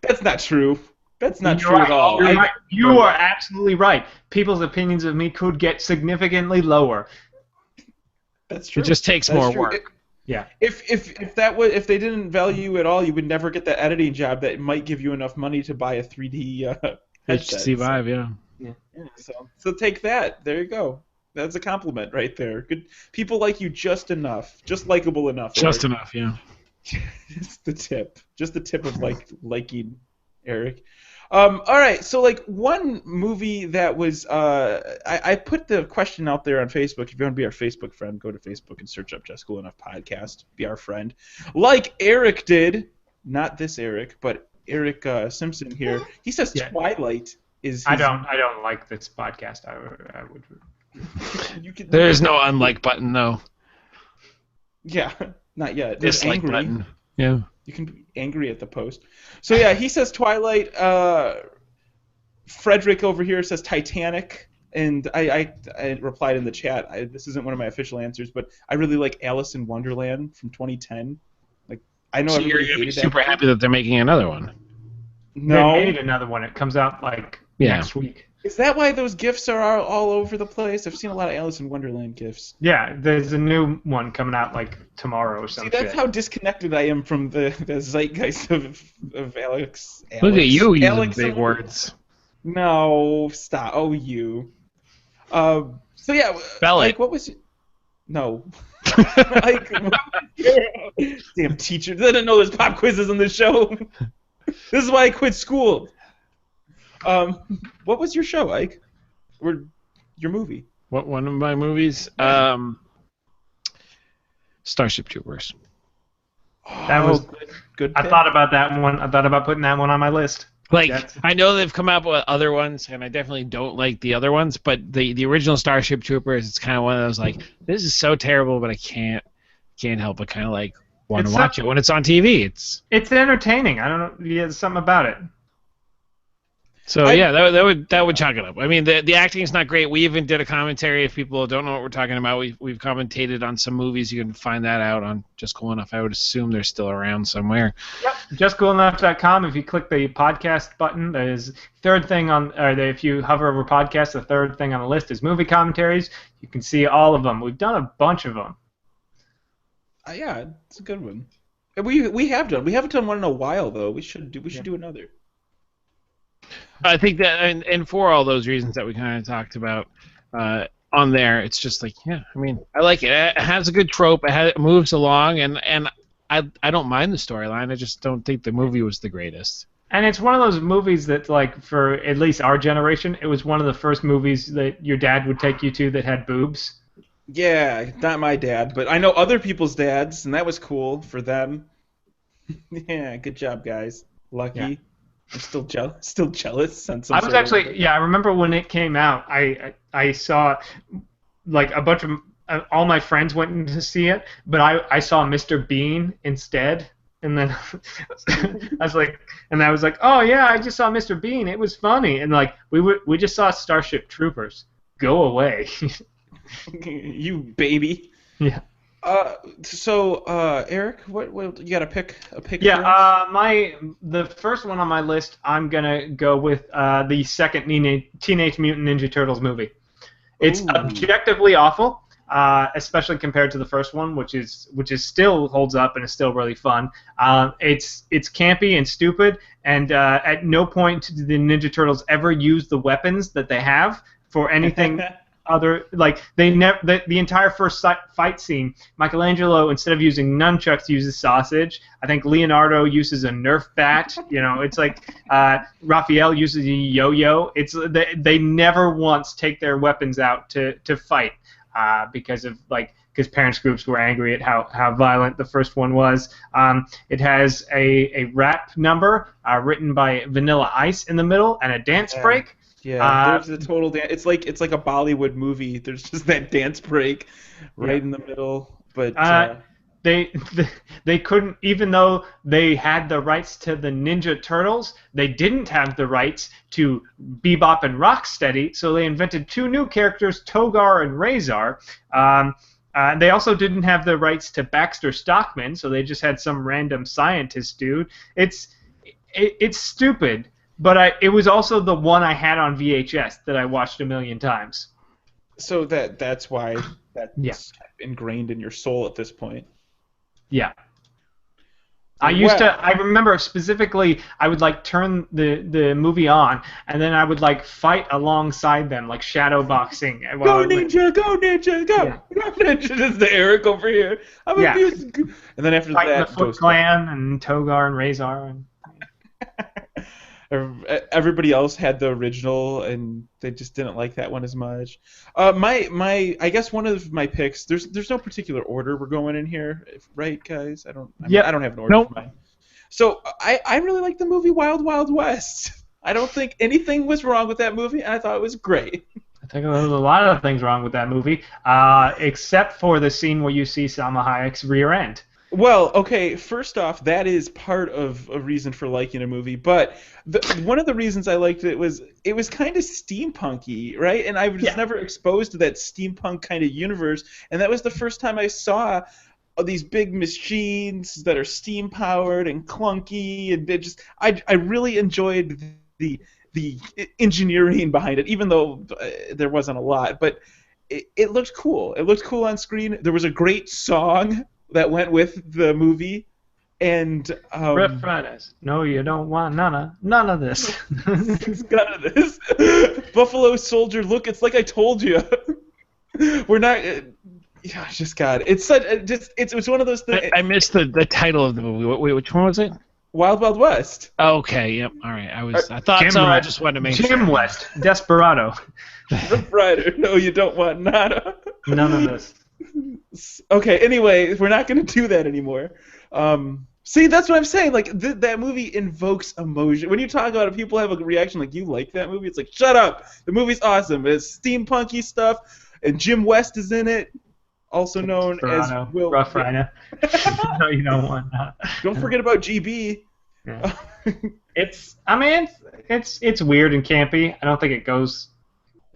S1: That's not true. That's not true at all.
S2: You are absolutely right. People's opinions of me could get significantly lower.
S1: That's true.
S3: It just takes more work.
S2: Yeah.
S1: If they didn't value you at all, you would never get that editing job that might give you enough money to buy a 3D headset.
S3: HTC Vive, yeah.
S1: So take that. There you go. That's a compliment right there. Good people like you just enough, just likable enough.
S3: Just enough, yeah.
S1: Just the tip of liking Eric. All right, so like one movie that was I put the question out there on Facebook. If you want to be our Facebook friend, go to Facebook and search up Just Cool Enough Podcast. Be our friend, like Eric did. Not this Eric, but Eric Simpson here. He says Twilight is.
S2: I don't like this podcast. I would.
S3: There's no unlike button, though.
S1: Yeah, not yet. There's
S3: dislike
S1: angry
S3: button. Yeah.
S1: You can be angry at the post. So yeah, he says Twilight. Frederick over here says Titanic, and I replied in the chat. This isn't one of my official answers, but I really like Alice in Wonderland from 2010. Like I know
S3: so you're gonna be super happy that they're making another one.
S1: No,
S2: they made another one. It comes out next week.
S1: Is that why those GIFs are all over the place? I've seen a lot of Alice in Wonderland GIFs.
S2: Yeah, there's a new one coming out tomorrow or something.
S1: See, that's how disconnected I am from the zeitgeist of Alex.
S3: Look at you using big words.
S1: No, stop. Oh, you. So yeah,
S3: Belly.
S1: Like, what was it? No. Like, damn teacher. They didn't know there's pop quizzes on this show. This is why I quit school. What was your show, Ike? Or your movie?
S3: What one of my movies? Starship Troopers.
S2: That was
S1: good.
S2: I thought about that one. I thought about putting that one on my list.
S3: I know they've come out with other ones, and I definitely don't like the other ones. But the original Starship Troopers, it's kind of one of those like, this is so terrible, but I can't help but kind of like want to watch it when it's on TV.
S2: It's entertaining. I don't know. Yeah, there's something about it.
S3: So that would chalk it up. I mean, the acting is not great. We even did a commentary. If people don't know what we're talking about, we've commentated on some movies. You can find that out on Just Cool Enough. I would assume they're still around somewhere.
S2: Yep, justcoolenough.com. If you click the podcast button, there's third thing if you hover over podcast, the third thing on the list is movie commentaries. You can see all of them. We've done a bunch of them.
S1: Yeah, it's a good one. We have done. We haven't done one in a while though. We should do another.
S3: I think that, and for all those reasons that we kind of talked about on there, it's just like, yeah, I mean, I like it. It has a good trope. It moves along, and I don't mind the storyline. I just don't think the movie was the greatest.
S2: And it's one of those movies that, like, for at least our generation, it was one of the first movies that your dad would take you to that had boobs.
S1: Yeah, not my dad, but I know other people's dads, and that was cool for them. Yeah, good job, guys. Lucky. Yeah. I'm still jealous.
S2: I was actually, I remember when it came out, I saw, like, a bunch of, all my friends went in to see it, but I saw Mr. Bean instead, and then I was like, oh yeah, I just saw Mr. Bean, it was funny, and like, we just saw Starship Troopers. Go away.
S1: You baby.
S2: Yeah.
S1: Eric, what you got a pick for
S2: Yeah,
S1: us?
S2: the first one on my list, I'm gonna go with the second Teenage Mutant Ninja Turtles movie. It's
S1: Ooh.
S2: objectively awful, especially compared to the first one, which is still holds up and is still really fun. It's campy and stupid, and at no point did the Ninja Turtles ever use the weapons that they have for anything other. Like they never the entire first fight scene, Michelangelo, instead of using nunchucks, uses sausage. I think Leonardo uses a Nerf bat. It's like Raphael uses a yo-yo. It's they never once take their weapons out to fight because parents groups were angry at how violent the first one was. It has a rap number written by Vanilla Ice in the middle and a dance
S1: Yeah.
S2: break.
S1: Yeah, there's a total dance. It's like a Bollywood movie. There's just that dance break right
S2: Yeah.
S1: in the middle. But
S2: They they couldn't, even though they had the rights to the Ninja Turtles, they didn't have the rights to Bebop and Rocksteady, so they invented two new characters, Togar and Razor. They also didn't have the rights to Baxter Stockman, so they just had some random scientist dude. It's stupid, but it was also the one I had on VHS that I watched a million times.
S1: so that's why
S2: Yeah.
S1: that's ingrained in your soul at this point.
S2: Yeah.
S1: Well,
S2: I remember specifically, I would like turn the movie on, and then I would like fight alongside them, like shadow boxing.
S1: Go ninja, go ninja, go!
S2: Yeah.
S1: Go ninja! This is the Eric over here. I'm
S2: Yeah.
S1: abused. And then after
S2: Fighting the
S1: that,
S2: Foot
S1: Ghost.
S2: Clan and Togar and Razor.
S1: Everybody else had the original, and they just didn't like that one as much. I guess one of my picks. There's no particular order we're going in here, right, guys?
S2: Yep.
S1: I don't have an order
S3: Nope.
S1: for mine. So I really like the movie Wild Wild West. I don't think anything was wrong with that movie, and I thought it was great.
S2: I think there's a lot of things wrong with that movie, except for the scene where you see Salma Hayek's rear end.
S1: Well, okay, first off, that is part of a reason for liking a movie, but one of the reasons I liked it was kind of steampunky, right? And I was
S2: Yeah.
S1: never exposed to that steampunk kind of universe, and that was the first time I saw these big machines that are steam powered and clunky, and I really enjoyed the engineering behind it, even though there wasn't a lot, but it looked cool. It looked cool on screen. There was a great song that went with the movie, and
S2: Rough Riders. No, you don't want none of this.
S1: it's got of this Buffalo Soldier. Look, it's like I told you. We're not. Yeah, just God. It's such. It's one of those things.
S3: I missed the title of the movie. Wait, which one was it?
S1: Wild Wild West.
S3: Okay, yep. All right. I thought
S2: Jim
S3: so. I
S2: West.
S3: just wanted to make
S2: Jim
S3: sure.
S2: West, Desperado.
S1: Rough Rider. No, you don't want nada.
S2: None of this.
S1: Okay. Anyway, we're not going to do that anymore. See, that's what I'm saying. Like that movie invokes emotion. When you talk about it, people have a reaction like, "You like that movie?" It's like, "Shut up! The movie's awesome. It's steampunky stuff, and Jim West is in it, also known
S2: Desperado.
S1: as Will."
S2: Rough Rider. No, you don't want that.
S1: Don't forget about GB.
S2: Yeah. It's weird and campy. I don't think it goes.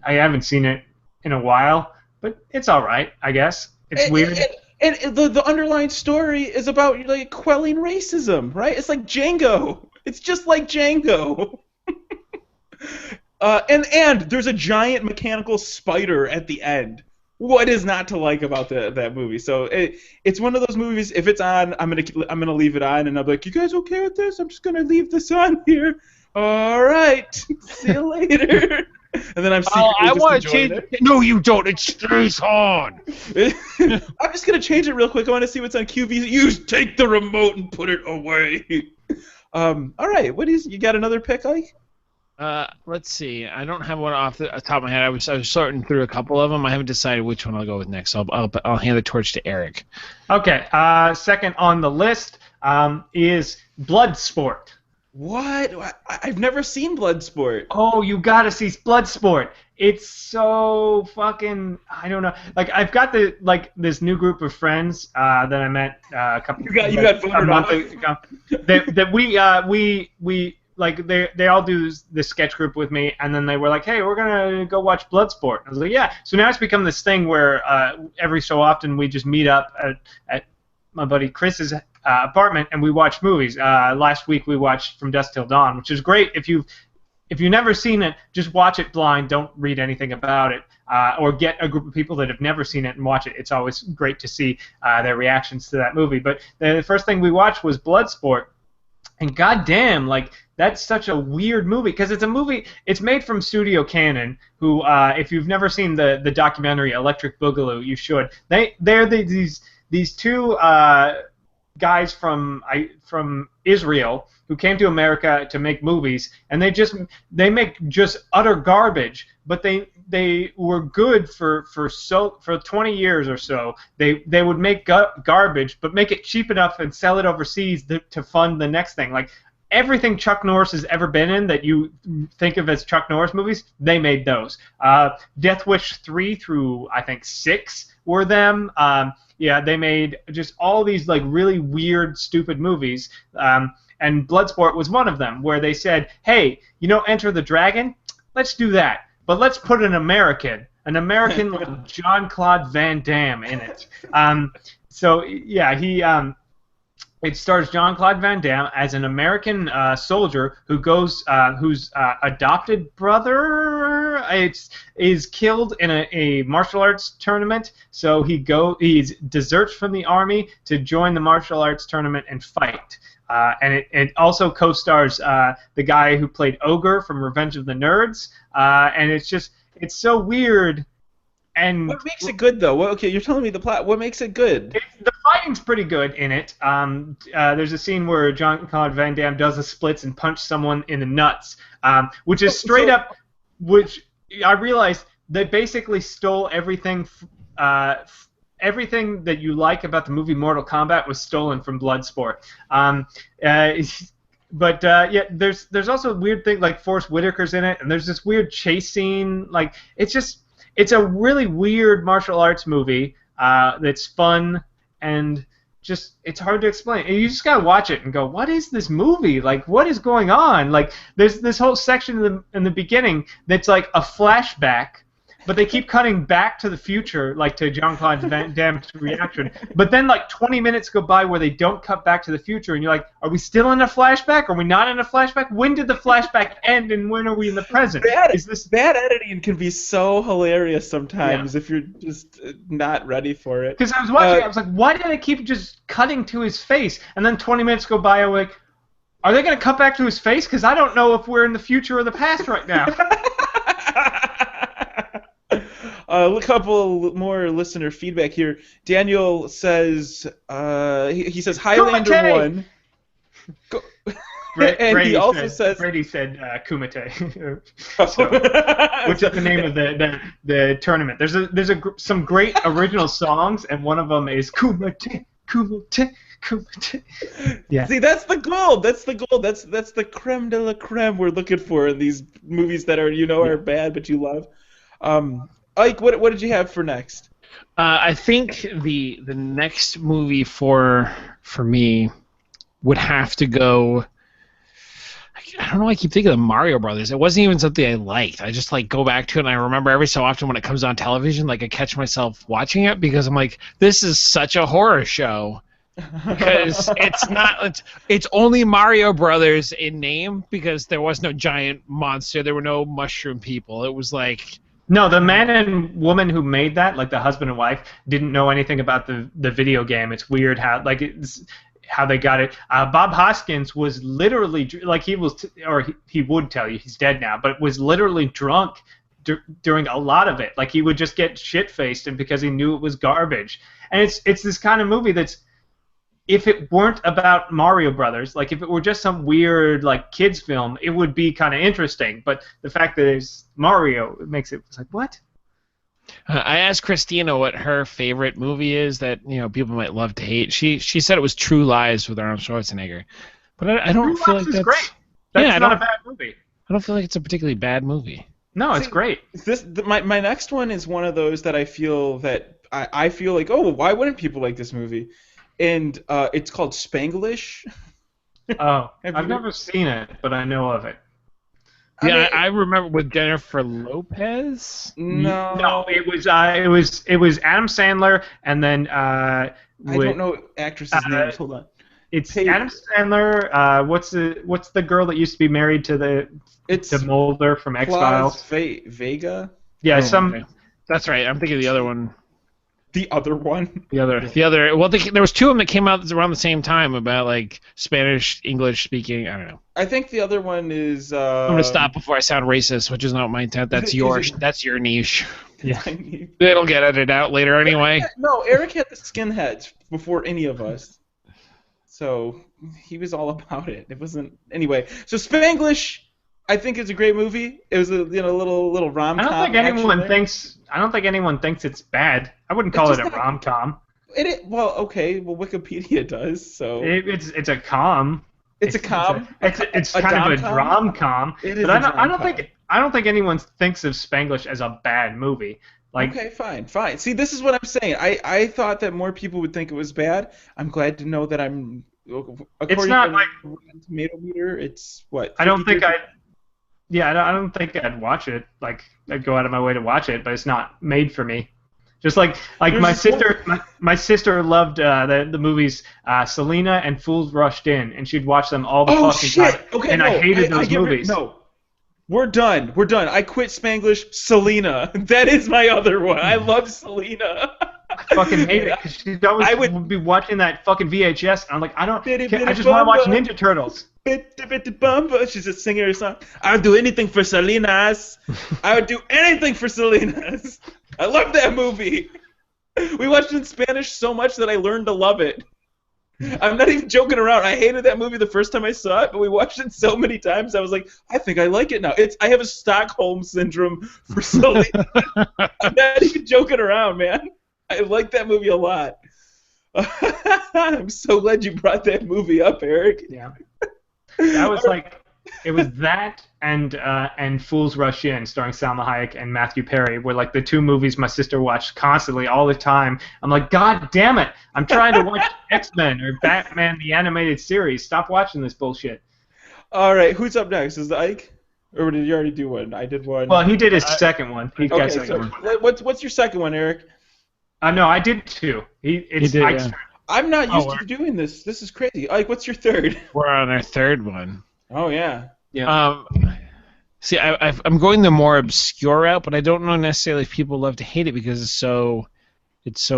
S2: I haven't seen it in a while, but it's all right, I guess. It's weird.
S1: And the underlying story is about like quelling racism, right? It's like Django. It's just like Django. And there's a giant mechanical spider at the end. What is not to like about that movie? So it's one of those movies. If it's on, I'm gonna leave it on, and I'll be like, "You guys okay with this? I'm just gonna leave this on here. All right, see you later." And then I'm secretly
S3: I
S1: just
S3: want to
S1: enjoying
S3: change.
S1: it.
S3: No, you don't. It stays on.
S1: I'm just gonna change it real quick. I want to see what's on QV. You take the remote and put it away. All right. You got another pick, Ike?
S3: Let's see. I don't have one off the top of my head. I was sorting through a couple of them. I haven't decided which one I'll go with next. So I'll hand the torch to Eric.
S2: Okay. Second on the list is Bloodsport.
S1: What? I've never seen Bloodsport.
S2: Oh, you gotta see Bloodsport. It's so fucking. I don't know. Like I've got this new group of friends that I met a couple.
S1: You got voted
S2: a month
S1: off.
S2: ago. That we like they all do this sketch group with me, and then they were like, hey, we're gonna go watch Bloodsport. I was like, yeah. So now it's become this thing where every so often we just meet up at my buddy Chris's apartment and we watch movies. Last week we watched From Dusk Till Dawn, which is great. If you've never seen it, just watch it blind. Don't read anything about it. Or get a group of people that have never seen it and watch it. It's always great to see their reactions to that movie. But the first thing we watched was Bloodsport. And goddamn, like, that's such a weird movie because it's a movie. It's made from Studio Cannon, who, if you've never seen the documentary Electric Boogaloo, you should. They're these two guys from Israel who came to America to make movies, and they make just utter garbage. But they were good for 20 years or so. They would make garbage, but make it cheap enough and sell it overseas to fund the next thing. Like everything Chuck Norris has ever been in that you think of as Chuck Norris movies, they made those. Death Wish 3 through I think 6 were them. Yeah, they made just all these like really weird, stupid movies. And Bloodsport was one of them, where they said, hey, Enter the Dragon? Let's do that. But let's put an American like Jean-Claude Van Damme in it. So yeah, it stars Jean-Claude Van Damme as an American soldier who goes, whose adopted brother is killed in a martial arts tournament. So he deserts from the army to join the martial arts tournament and fight. And it also co-stars the guy who played Ogre from Revenge of the Nerds. And it's so weird. And
S1: what makes it good, though? Okay, you're telling me the plot. What makes it good?
S2: The fighting's pretty good in it. There's a scene where Jean-Claude Van Damme does the splits and punch someone in the nuts, which is straight up. Which I realized they basically stole everything. Everything that you like about the movie Mortal Kombat was stolen from Bloodsport. But yeah, there's also a weird thing like Forrest Whitaker's in it, and there's this weird chase scene. Like it's a really weird martial arts movie that's fun and just it's hard to explain. You just gotta watch it and go, what is this movie? Like, what is going on? Like, there's this whole section in the beginning that's like a flashback. But they keep cutting back to the future, like to Jean-Claude Van Damme's reaction. But then like 20 minutes go by where they don't cut back to the future, and you're like, are we still in a flashback? Are we not in a flashback? When did the flashback end, and when are we in the present?
S1: Bad editing can be so hilarious sometimes if you're just not ready for it.
S2: Because I was watching, I was like, why did they keep just cutting to his face? And then 20 minutes go by, I'm like, are they going to cut back to his face? Because I don't know if we're in the future or the past right now.
S1: A couple more listener feedback here. Daniel says, he says Highlander 1. And
S2: Brady
S1: he also says...
S2: Brady said Kumite, which is the name of the tournament. There's some great original songs, and one of them is Kumite, Kumite, Kumite. Yeah.
S1: See, that's the gold. That's the gold. That's the creme de la creme we're looking for in these movies that are are bad but you love. Ike, what did you have for next?
S3: I think the next movie for me would have to go. I don't know. I keep thinking of Mario Brothers. It wasn't even something I liked. I just go back to it, and I remember every so often when it comes on television, I catch myself watching it because I'm like, this is such a horror show. Because it's not. It's only Mario Brothers in name because there was no giant monster. There were no mushroom people. It was like.
S2: No, the man and woman who made that, like the husband and wife, didn't know anything about the video game. It's weird how how they got it. Bob Hoskins was literally he would tell you he's dead now, but was literally drunk during a lot of it. Like he would just get shit faced, and because he knew it was garbage. And it's this kind of movie that's. If it weren't about Mario Brothers, like if it were just some weird kids film, it would be kind of interesting. But the fact that it's Mario, it makes it like what?
S3: I asked Christina what her favorite movie is that people might love to hate. She said it was True Lies with Arnold Schwarzenegger, but I don't feel like that's
S2: great. That's not a bad movie.
S3: I don't feel like it's a particularly bad movie.
S2: No, it's great.
S1: My next one is one of those that I feel like, oh, why wouldn't people like this movie? And it's called Spanglish.
S2: Oh,
S1: Have
S2: I've
S1: you-
S2: never seen it, but I know of it.
S3: Yeah,
S1: mean,
S3: I remember with Jennifer Lopez.
S1: no,
S2: No, it was Adam Sandler, and then
S1: I
S2: with
S1: don't know actresses' names. Hold on.
S2: it's
S1: Hey,
S2: Adam Sandler. What's the girl that used to be married to
S1: it's
S2: Mulder from X Files?
S1: Vega,
S2: Yeah,
S3: Oh, okay. That's right. I'm thinking of the other one.
S1: the other one.
S3: The other. Well, there was two of them that came out around the same time about like Spanish, English speaking. I don't know.
S1: I think the other one is.
S3: I'm gonna stop before I sound racist, which is not my intent. That's
S1: Is it-
S3: yours. That's your niche.
S2: Yeah.
S3: It'll get edited out later anyway.
S1: No, Eric had the skinheads before any of us, so he was all about it. It wasn't anyway. So Spanglish, I think is a great movie. It was a little rom
S2: I
S1: com.
S2: don't think anyone thinks it's bad. I wouldn't call
S1: It's
S2: it a
S1: just not-
S2: rom com.
S1: Well, okay. Well, Wikipedia does. So
S2: It's a com.
S1: it's a com.
S2: It's
S1: A
S2: kind of a
S1: dom-com?
S2: drom-com.
S1: It is
S2: But
S1: a drom-com.
S2: I don't think anyone thinks of Spanglish as a bad movie. Like,
S1: Okay, fine. See, this is what I'm saying. I thought that more people would think it was bad. I'm glad to know that I'm. According
S2: not
S1: to
S2: like-
S1: Rotten Tomato meter, it's what?
S2: I don't think
S1: 53%?
S2: I don't think I'd watch it. Like, I'd go out of my way to watch it, but it's not made for me. Just like
S1: There's
S2: my
S1: this
S2: sister, my sister loved the movies Selena and Fools Rushed In, and she'd watch them all the
S1: Oh
S2: fucking
S1: shit!
S2: time.
S1: Okay,
S2: and
S1: no,
S2: I hated those
S1: get
S2: movies.
S1: No, we're done. I quit Spanglish. Selena. That is my other one. I love Selena.
S2: I fucking hate it because she'd always
S1: I would-
S2: be watching that fucking VHS, and I'm like, I
S1: Bitty,
S2: just
S1: bitty
S2: want to watch
S1: bumba.
S2: Ninja Turtles.
S1: Bitty bumba. She's just singing her song. I would do anything for Selena's. I would do anything for Selena's. I love that movie. We watched it in Spanish so much that I learned to love it. I'm not even joking around. I hated that movie the first time I saw it, but we watched it so many times. I was like, I think I like it now. I have a Stockholm syndrome for Selena. I'm not even joking around, man. I like that movie a lot. I'm so glad you brought that movie up, Eric.
S2: Yeah. That was like, it was that and Fools Rush In, starring Salma Hayek and Matthew Perry, were like the two movies my sister watched constantly all the time. I'm like, God damn it! I'm trying to watch X-Men or Batman the animated series. Stop watching this bullshit.
S1: All right, who's up next? Is it Ike? Or did you already do one? I did one.
S2: Well, he did his second one. He got
S1: okay,
S2: second
S1: so
S2: one.
S1: what's your second one, Eric?
S2: No, I did two. It's
S3: did,
S2: Ike's
S3: yeah.
S2: turn.
S1: I'm not used
S3: Oh,
S1: to doing this. This is crazy. Ike, what's your third?
S3: We're on our third one.
S1: Oh yeah.
S3: See, I'm going the more obscure route, but I don't know necessarily if people love to hate it because it's so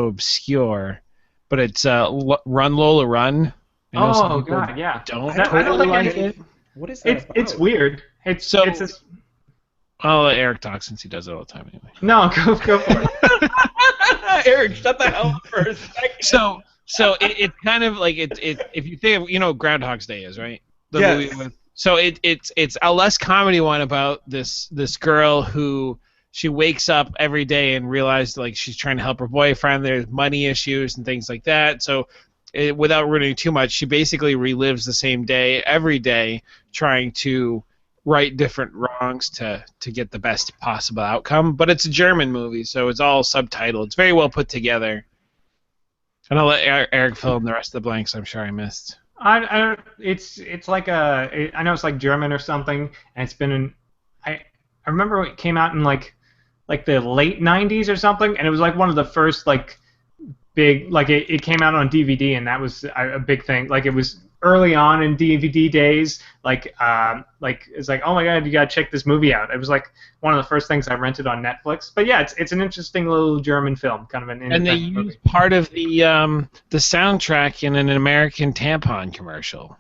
S3: obscure. But it's Run Lola Run. I know some
S2: Oh
S3: people
S2: God, yeah.
S3: don't
S1: I don't
S3: totally
S2: think
S3: like
S2: any-
S3: it.
S1: What is that about?
S2: It's weird. It's
S3: So-
S2: it's a,
S3: I'll let Eric talk since he does it all the time anyway.
S2: no, go for it.
S1: Eric, shut the hell up for a second.
S3: So it's kind of like if you think of Groundhog's Day is right. The
S1: Yes.
S3: movie with so it's a less comedy one about this girl who she wakes up every day and realizes like she's trying to help her boyfriend. There's money issues and things like that. So without ruining too much, she basically relives the same day every day, trying to right different wrongs to get the best possible outcome. But it's a German movie, so it's all subtitled. It's very well put together. And I'll let Eric fill in the rest of the blanks I'm sure I missed.
S2: It's like I know it's like German or something, and it's been in. I remember it came out in like the late '90s or something, and it was like one of the first like big like it came out on DVD, and that was a big thing. Like it was early on in DVD days. Like it's like, oh my God, you gotta check this movie out. It was like one of the first things I rented on Netflix. But yeah, it's an interesting little German film, kind of an
S3: And they
S2: independent movie.
S3: used part of the soundtrack in an American tampon commercial.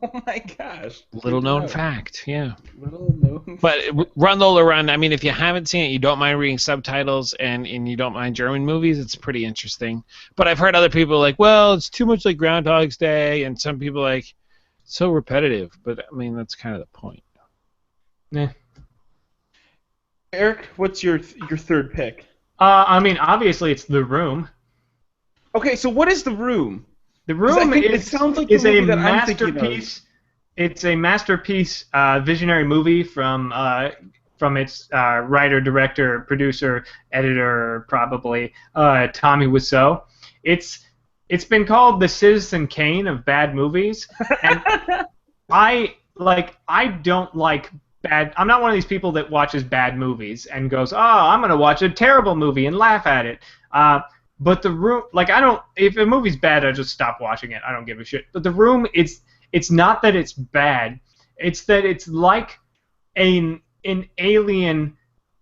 S1: Oh my gosh.
S3: Little known fact, yeah.
S1: Little known.
S3: But Run Lola Run, I mean, if you haven't seen it, you don't mind reading subtitles, and you don't mind German movies, it's pretty interesting. But I've heard other people like, well, it's too much like Groundhog's Day, and some people like, so repetitive. But I mean, that's kind of the point.
S2: Yeah.
S1: Eric, what's your third pick?
S2: I mean, obviously it's The Room.
S1: Okay, so what is The Room?
S2: The
S1: 'Cause I
S2: Room
S1: think it
S2: is
S1: sounds like the
S2: a
S1: movie that I'm thinking of.
S2: masterpiece. It's a masterpiece visionary movie from its writer, director, producer, editor, probably Tommy Wiseau. It's It's been called the Citizen Kane of bad movies, and I don't like bad. I'm not one of these people that watches bad movies and goes, "Oh, I'm gonna watch a terrible movie and laugh at it." But The Room, like I don't. If a movie's bad, I just stop watching it. I don't give a shit. But The Room, it's not that it's bad. It's that it's like an alien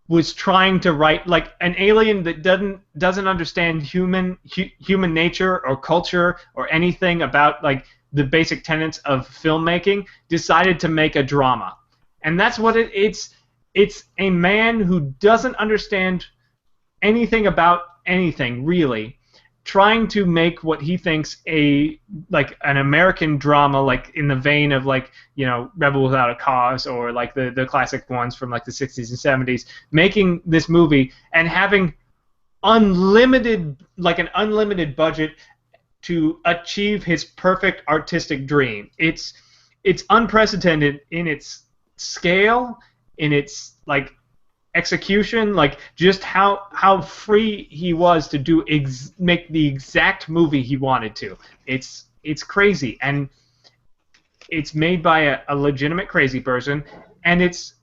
S2: was trying to write, like an alien that doesn't understand human nature or culture or anything about like the basic tenets of filmmaking, decided to make a drama. And that's what it's a man who doesn't understand anything about anything really, trying to make what he thinks like an American drama, like in the vein of like, you know, Rebel Without a Cause or like the classic ones from like the 60s and 70s, making this movie and having an unlimited budget to achieve his perfect artistic dream. It's unprecedented in its scale, in its like execution, like just how free he was to make the exact movie he wanted to. It's crazy, and it's made by a legitimate crazy person, and it's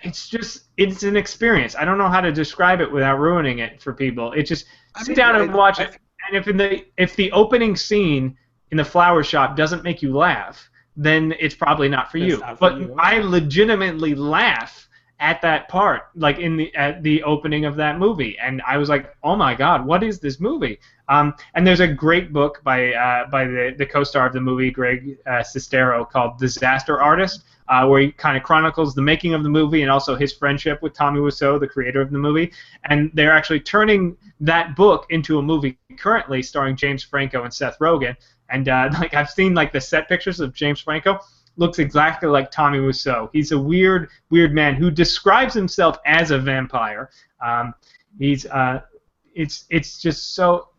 S2: an experience. I don't know how to describe it without ruining it for people. It just sit down and watch it. And if the opening scene in the flower shop doesn't make you laugh, then it's probably not for you. But I legitimately laugh at that part, like at the opening of that movie, and I was like, "Oh my God, what is this movie?" And there's a great book by the co-star of the movie, Greg Sestero, called Disaster Artist, where he kind of chronicles the making of the movie and also his friendship with Tommy Wiseau, the creator of the movie. And they're actually turning that book into a movie currently, starring James Franco and Seth Rogen. And like I've seen like the set pictures of James Franco. Looks exactly like Tommy Wiseau. He's a weird man who describes himself as a vampire. It's just so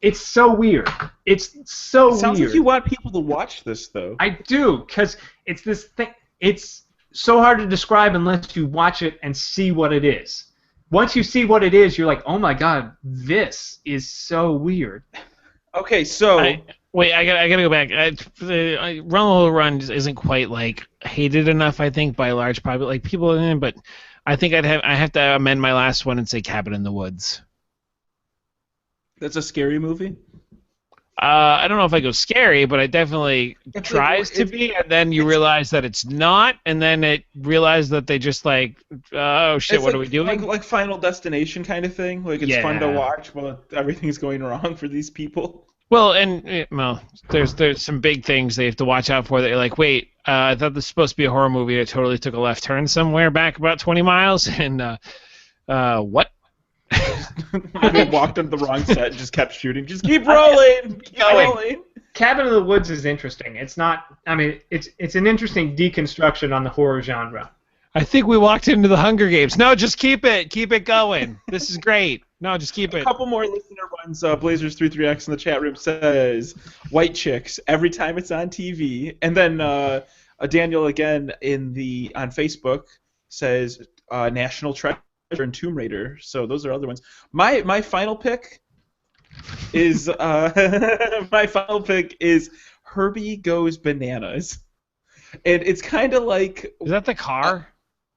S2: it's so weird. It's so weird.
S1: Sounds like you want people to watch this, though.
S2: I do, because it's this thing. It's so hard to describe unless you watch it and see what it is. Once you see what it is, you're like, oh my God, this is so weird.
S1: Okay, so.
S3: Wait, I gotta go back. Run Lola Run isn't quite like hated enough, I think, by a large public, like people in it. But I think I have to amend my last one and say Cabin in the Woods.
S1: That's a scary movie.
S3: I don't know if I go scary, but it definitely tries to be, and then you realize that it's not, and then it realizes that they just like, oh shit, what are we doing?
S1: Like Final Destination kind of thing. Like it's fun to watch, but everything's going wrong for these people.
S3: Well, and there's some big things they have to watch out for that you're like, wait, I thought this was supposed to be a horror movie. It totally took a left turn somewhere back about 20 miles, and what?
S1: They walked onto the wrong set and just kept shooting. Just keep rolling, keep rolling.
S2: Cabin in the Woods is interesting. It's not. I mean, it's an interesting deconstruction on the horror genre.
S3: I think we walked into the Hunger Games. No, just keep it going. This is great. No, just keep it.
S1: A couple more listener ones. Blazers33X in the chat room says, "White chicks every time it's on TV." And then Daniel again on Facebook says, "National Treasure and Tomb Raider." So those are other ones. My final pick is Herbie Goes Bananas, and it's kind of like.
S3: Is that the car?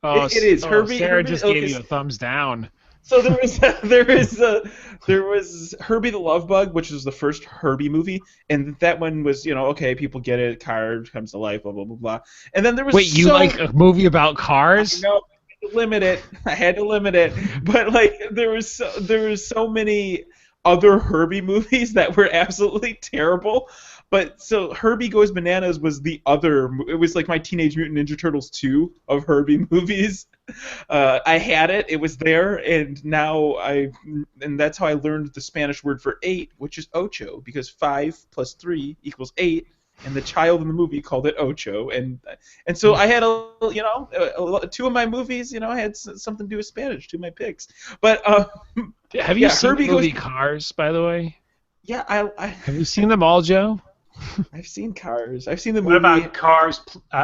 S3: Oh,
S1: it is.
S3: Sarah just gave you a thumbs down.
S1: So there was Herbie the Love Bug, which was the first Herbie movie, and that one was, okay, people get it, car comes to life, blah blah blah blah. And then there was
S3: you like a movie about cars?
S1: No, I had to limit it. But like there was so many other Herbie movies that were absolutely terrible. But so Herbie Goes Bananas was the other. It was like my Teenage Mutant Ninja Turtles 2 of Herbie movies. I had it. It was there, and that's how I learned the Spanish word for 8, which is ocho, because 5 plus 3 equals 8, and the child in the movie called it ocho, and so I had two of my movies. I had something to do with Spanish, two of my picks. But
S3: have you seen Herbie the movie Cars, by the way?
S1: Yeah,
S3: Have you seen them all, Joe?
S1: I've seen Cars. I've seen the
S2: What
S1: movie.
S2: about Cars?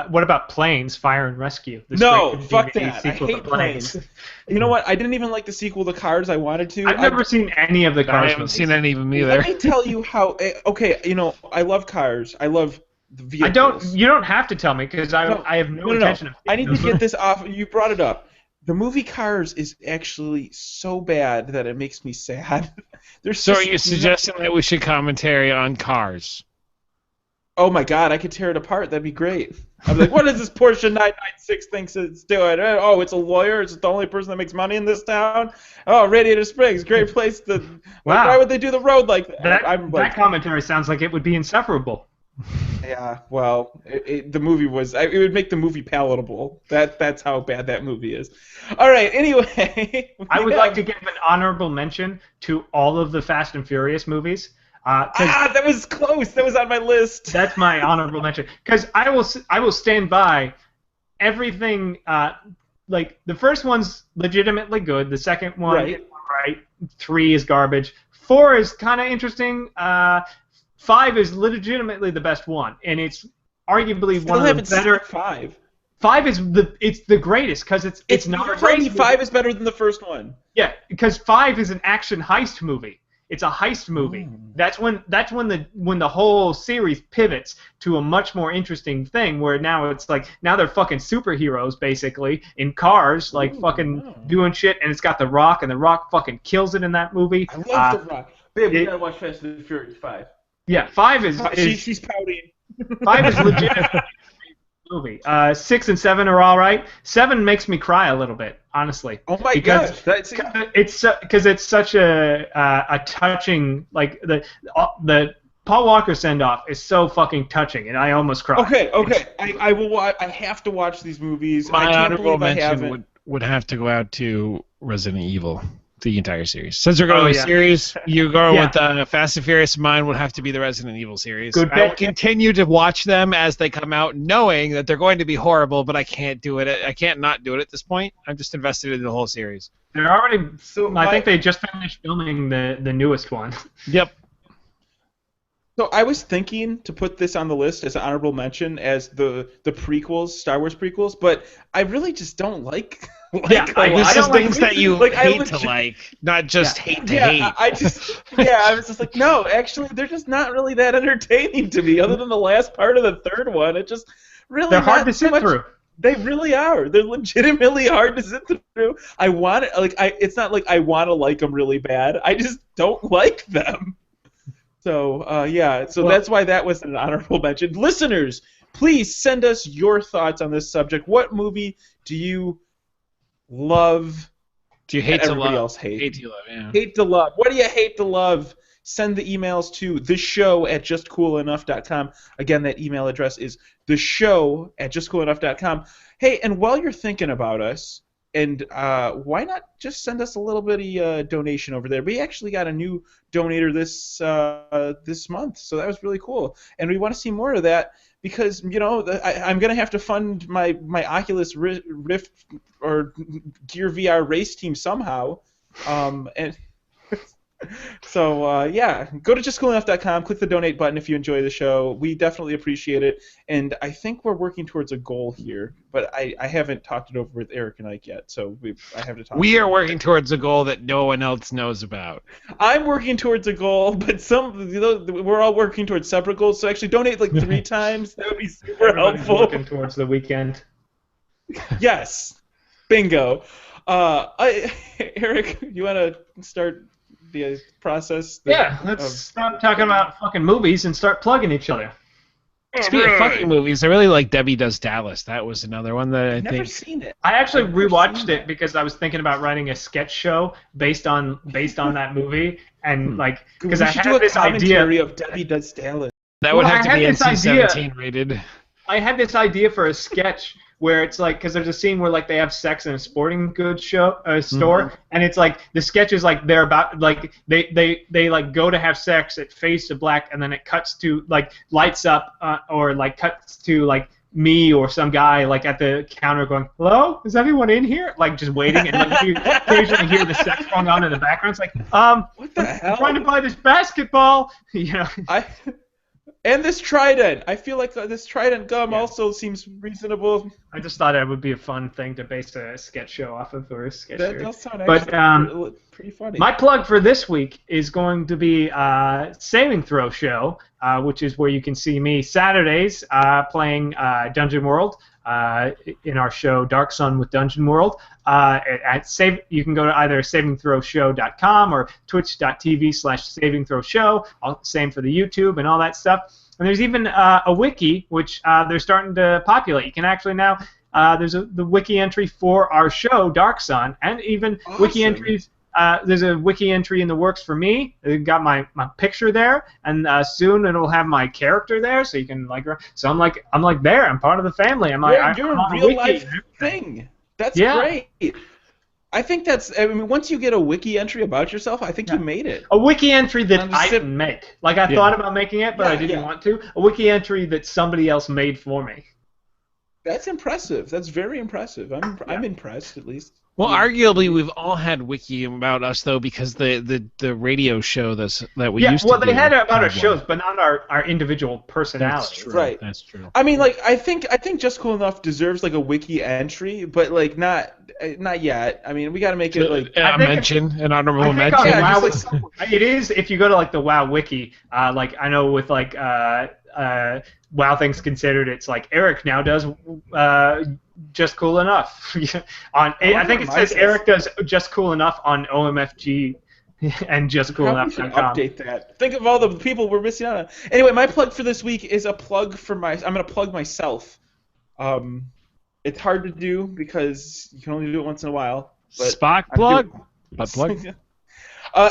S2: What about Planes? Fire and Rescue. The
S1: No,
S2: straight-to-DVD
S1: fuck that. I
S2: sequel to
S1: hate Planes.
S2: Planes.
S1: You know what? I didn't even like the sequel to Cars. I wanted to.
S2: I've never seen any of the
S3: I
S2: Cars
S3: haven't
S2: movies.
S3: seen any of them
S1: Let
S3: either.
S1: me tell you how. Okay, I love Cars. I love the vehicles.
S2: You don't have to tell me because
S1: No,
S2: I have no
S1: No.
S2: intention of.
S1: I need to get this off. You brought it up. The movie Cars is actually so bad that it makes me sad. There's
S3: So are
S1: just
S3: you suggesting that we should commentary on Cars?
S1: Oh my God, I could tear it apart. That'd be great. I'm like, what is this Porsche 996 thinks it's doing? Oh, it's a lawyer. It's the only person that makes money in this town. Oh, Radiator Springs, great place to.
S2: Wow.
S1: Why would they do the road like that? I'm like,
S2: That commentary sounds like it would be insufferable.
S1: yeah. Well, the movie was. It would make the movie palatable. That's how bad that movie is. All right. Anyway,
S2: I would like to give an honorable mention to all of the Fast and Furious movies. 'Cause
S1: that was close. That was on my list.
S2: that's my honorable mention. Because I will stand by everything. Like the first one's legitimately good. The second one,
S1: Right.
S2: right. 3 is garbage. 4 is kind of interesting. 5 is legitimately the best one, and it's arguably
S1: Still
S2: one of
S1: haven't
S2: the better.
S1: seen 5.
S2: 5 is the greatest because it's not
S1: You're
S2: a
S1: telling
S2: race
S1: me
S2: movie.
S1: 5 is better than the first one.
S2: Yeah, because 5 is an action heist movie. It's a heist movie.
S1: Oh.
S2: That's when the whole series pivots to a much more interesting thing where now it's like now they're fucking superheroes basically in cars like fucking
S1: wow.
S2: doing shit, and it's got The Rock, and The Rock fucking kills it in that movie.
S1: I love The Rock. Babe, we
S2: it-
S1: gotta watch Fast and the Furious 5.
S2: Yeah, 5 is
S1: She's pouting.
S2: 5 is legit movie. 6 and 7 are all right. 7 makes me cry a little bit, honestly.
S1: Oh my
S2: Because-
S1: gosh, that's
S2: It's such a touching, like the Paul Walker send off is so fucking touching, and I almost cried.
S1: okay. I will. I have to watch these movies. I
S3: My
S1: can't
S3: honorable
S1: believe I haven't.
S3: mention would have to go out to Resident Evil, the entire series. Since we're going
S2: Oh,
S3: with
S2: yeah.
S3: series, you're going
S2: Yeah.
S3: with Fast and Furious. Mine would have to be the Resident Evil series.
S2: Good
S3: I will
S2: pick.
S3: continue to watch them as they come out, knowing that they're going to be horrible, but I can't do it. I can't not do it at this point. I'm just invested in the whole series.
S2: They're already.
S1: So
S2: I think they just finished filming the newest one.
S3: Yep.
S1: So I was thinking to put this on the list as an honorable mention as the prequels, Star Wars prequels, but I really just don't like.
S2: Yeah,
S1: a
S2: I
S1: lot
S3: This
S1: of
S3: is
S2: don't
S3: things
S1: them.
S3: that you
S1: Like, I
S3: hate
S1: legit-
S3: to like, not just hate to
S1: Yeah,
S3: hate.
S1: I was just like, no, actually, they're just not really that entertaining to me. Other than the last part of the third one, it just really
S2: They're hard
S1: not
S2: to sit
S1: too much-
S2: through.
S1: They really are. They're legitimately hard to sit through. I want it. It's not like I want to like them really bad. I just don't like them. So yeah. So
S2: Well-
S1: that's why that was an honorable mention. Listeners, please send us your thoughts on this subject. What movie do you love?
S3: Do you hate
S1: and
S3: to
S1: everybody
S3: love?
S1: else hate?
S3: Hate to love, yeah.
S1: Hate to love. What do you hate to love? Send the emails to theshow@justcoolenough.com. Again, that email address is theshow@justcoolenough.com. Hey, and while you're thinking about us, and why not just send us a little bitty donation over there? We actually got a new donator this month, so that was really cool. And we want to see more of that because I'm gonna have to fund my Oculus Rift or Gear VR race team somehow, and. So, yeah, go to justcoolenough.com, click the donate button if you enjoy the show. We definitely appreciate it, and I think we're working towards a goal here, but I haven't talked it over with Eric and Ike yet, so I have to talk.
S3: We are working towards a goal that no one else knows about.
S1: I'm working towards a goal, but we're all working towards separate goals, so actually donate like 3 times. That would be super
S2: Everybody's
S1: helpful.
S2: looking towards the weekend.
S1: Yes. Bingo. Eric, you want to start the process?
S2: Yeah, let's stop talking about fucking movies and start plugging each other.
S3: Speaking of fucking movies, I really like Debbie Does Dallas. That was another one that I
S1: I've never
S3: think.
S1: seen it.
S2: I actually
S1: I've never
S2: rewatched
S1: seen
S2: it because I was thinking about writing a sketch show based on that movie, and like because
S1: we
S2: I
S1: should do
S2: had
S1: a
S2: this
S1: commentary
S2: idea.
S1: of Debbie Does Dallas.
S3: That would
S2: Well,
S3: have
S2: I
S3: to
S2: had
S3: be
S2: this
S3: NC-17 rated.
S2: I had this idea for a sketch where it's like, because there's a scene where like they have sex in a sporting goods store, and it's like the sketch is like they're about like they like go to have sex, it fades to black, and then it cuts to like lights up or like cuts to like me or some guy like at the counter going, "Hello, is everyone in here?" Like just waiting, and like you occasionally hear the sex going on in the background. It's like,
S1: What the hell?
S2: I'm trying to buy this basketball, you know.
S1: And this Trident. I feel like this Trident gum
S2: Yeah.
S1: also seems reasonable.
S2: I just thought it would be a fun thing to base a sketch show off of, or a sketch
S1: That
S2: series.
S1: does sound
S2: But,
S1: actually pretty funny.
S2: My plug for this week is going to be Saving Throw Show, which is where you can see me Saturdays playing Dungeon World in our show Dark Sun with Dungeon World. You can go to either savingthrowshow.com or twitch.tv/savingthrowshow. Same for the YouTube and all that stuff. And there's even a wiki, which they're starting to populate. You can actually now, there's the wiki entry for our show, Dark Sun, and even wiki entries. There's a wiki entry in the works for me. They've got my picture there, and soon it'll have my character there, so you can So I'm like there. I'm part of the family.
S1: You're a real life thing. That's great. I think once you get a wiki entry about yourself, I think you made it.
S2: A wiki entry that I didn't make. I thought about making it, but I didn't want to. A wiki entry that somebody else made for me.
S1: That's impressive. That's very impressive. I'm impressed, at least.
S3: Well, arguably, we've all had wiki about us, though, because the radio show that we used to do.
S2: Well, they had it about our shows, but not our individual personalities.
S3: That's true.
S1: Right.
S3: That's true.
S1: I mean, I think Just Cool Enough deserves a wiki entry, but not yet. I mean, we got to make it
S3: an honorable mention.
S2: It is if you go to the WoW wiki. I know with WoW Things Considered, it's Eric now does Just Cool Enough. I think it says Eric does Just Cool Enough on OMFG and JustCoolEnough.com.
S1: Update that. Think of all the people we're missing out on. Anyway, my plug for this week is a plug for I'm going to plug myself. It's hard to do because you can only do it once in a while.
S3: Spock plug.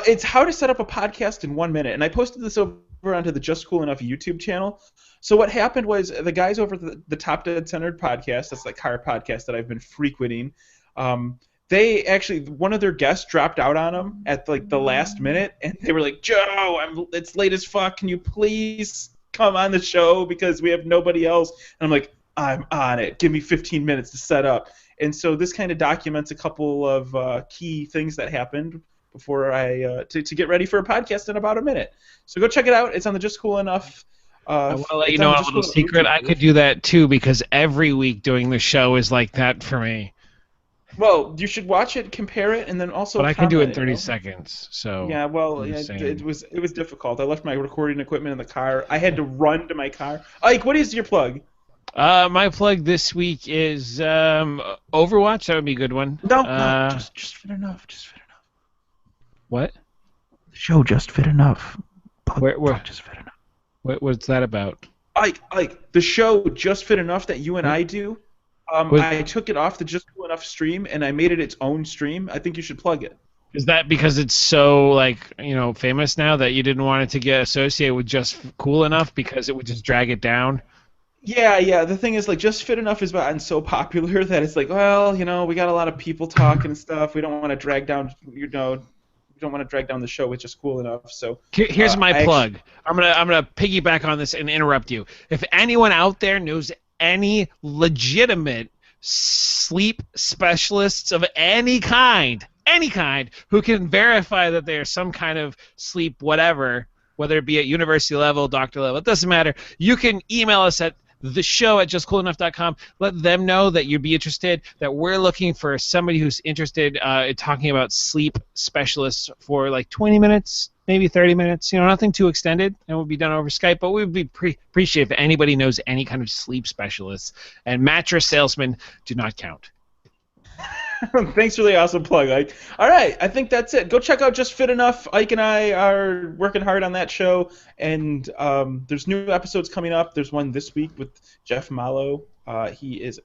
S1: It's how to set up a podcast in 1 minute, and I posted this over onto the Just Cool Enough YouTube channel. So what happened was the guys over the Top Dead Centered podcast, that's car podcast that I've been frequenting, they actually, one of their guests dropped out on them at the last minute, and they were like, Joe, it's late as fuck, can you please come on the show because we have nobody else? And I'm like, I'm on it. Give me 15 minutes to set up. And so this kind of documents a couple of key things that happened before to get ready for a podcast in about a minute. So go check it out. It's on the Just Cool Enough.
S3: I want to let you know a little secret. I could do that too because every week doing the show is like that for me.
S1: Well, you should watch it, compare it, and then also.
S3: But I can do it in 30 seconds. So.
S1: Yeah, well, it was difficult. I left my recording equipment in the car. I had to run to my car. Ike, what is your plug?
S3: My plug this week is Overwatch. That would be a good one.
S1: No, just Fit Enough. Just Fit Enough.
S3: What?
S1: The show Just Fit Enough.
S3: Where?
S1: Just Fit Enough.
S3: What's that about?
S1: Ike, the show Just Fit Enough that you and I do. I took it off the Just Cool Enough stream and I made it its own stream. I think you should plug it.
S3: Is that because it's so famous now that you didn't want it to get associated with Just Cool Enough because it would just drag it down?
S1: Yeah. The thing is, Just Fit Enough has gotten so popular that it's we got a lot of people talking and stuff. We don't want to drag down, we don't want to drag down the show with Just Cool Enough. So
S3: here's my plug. I'm gonna piggyback on this and interrupt you. If anyone out there knows any legitimate sleep specialists of any kind who can verify that they're some kind of sleep whatever, whether it be at university level, doctor level, it doesn't matter. You can email us at the show at justcoolenough.com. Let them know that you'd be interested, that we're looking for somebody who's interested in talking about sleep specialists for 20 minutes, maybe 30 minutes, nothing too extended, and we'll be done over Skype, but we would be appreciate if anybody knows any kind of sleep specialists, and mattress salesmen do not count.
S1: Thanks for the awesome plug, Ike. All right, I think that's it. Go check out Just Fit Enough. Ike and I are working hard on that show, and there's new episodes coming up. There's one this week with Jeff Mallow. He is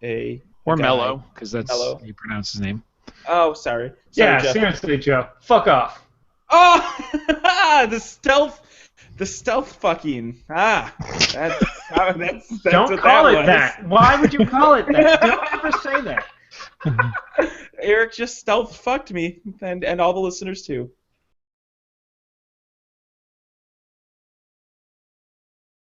S3: or Mello, because that's how you pronounce his name.
S1: Oh, sorry.
S2: Yeah,
S1: Jeff.
S2: seriously, Joe. Fuck off.
S1: Oh, the stealth fucking. That's
S2: Don't call it that. Why would you call it that? Don't ever say that.
S1: Eric just stealth fucked me, and all the listeners too.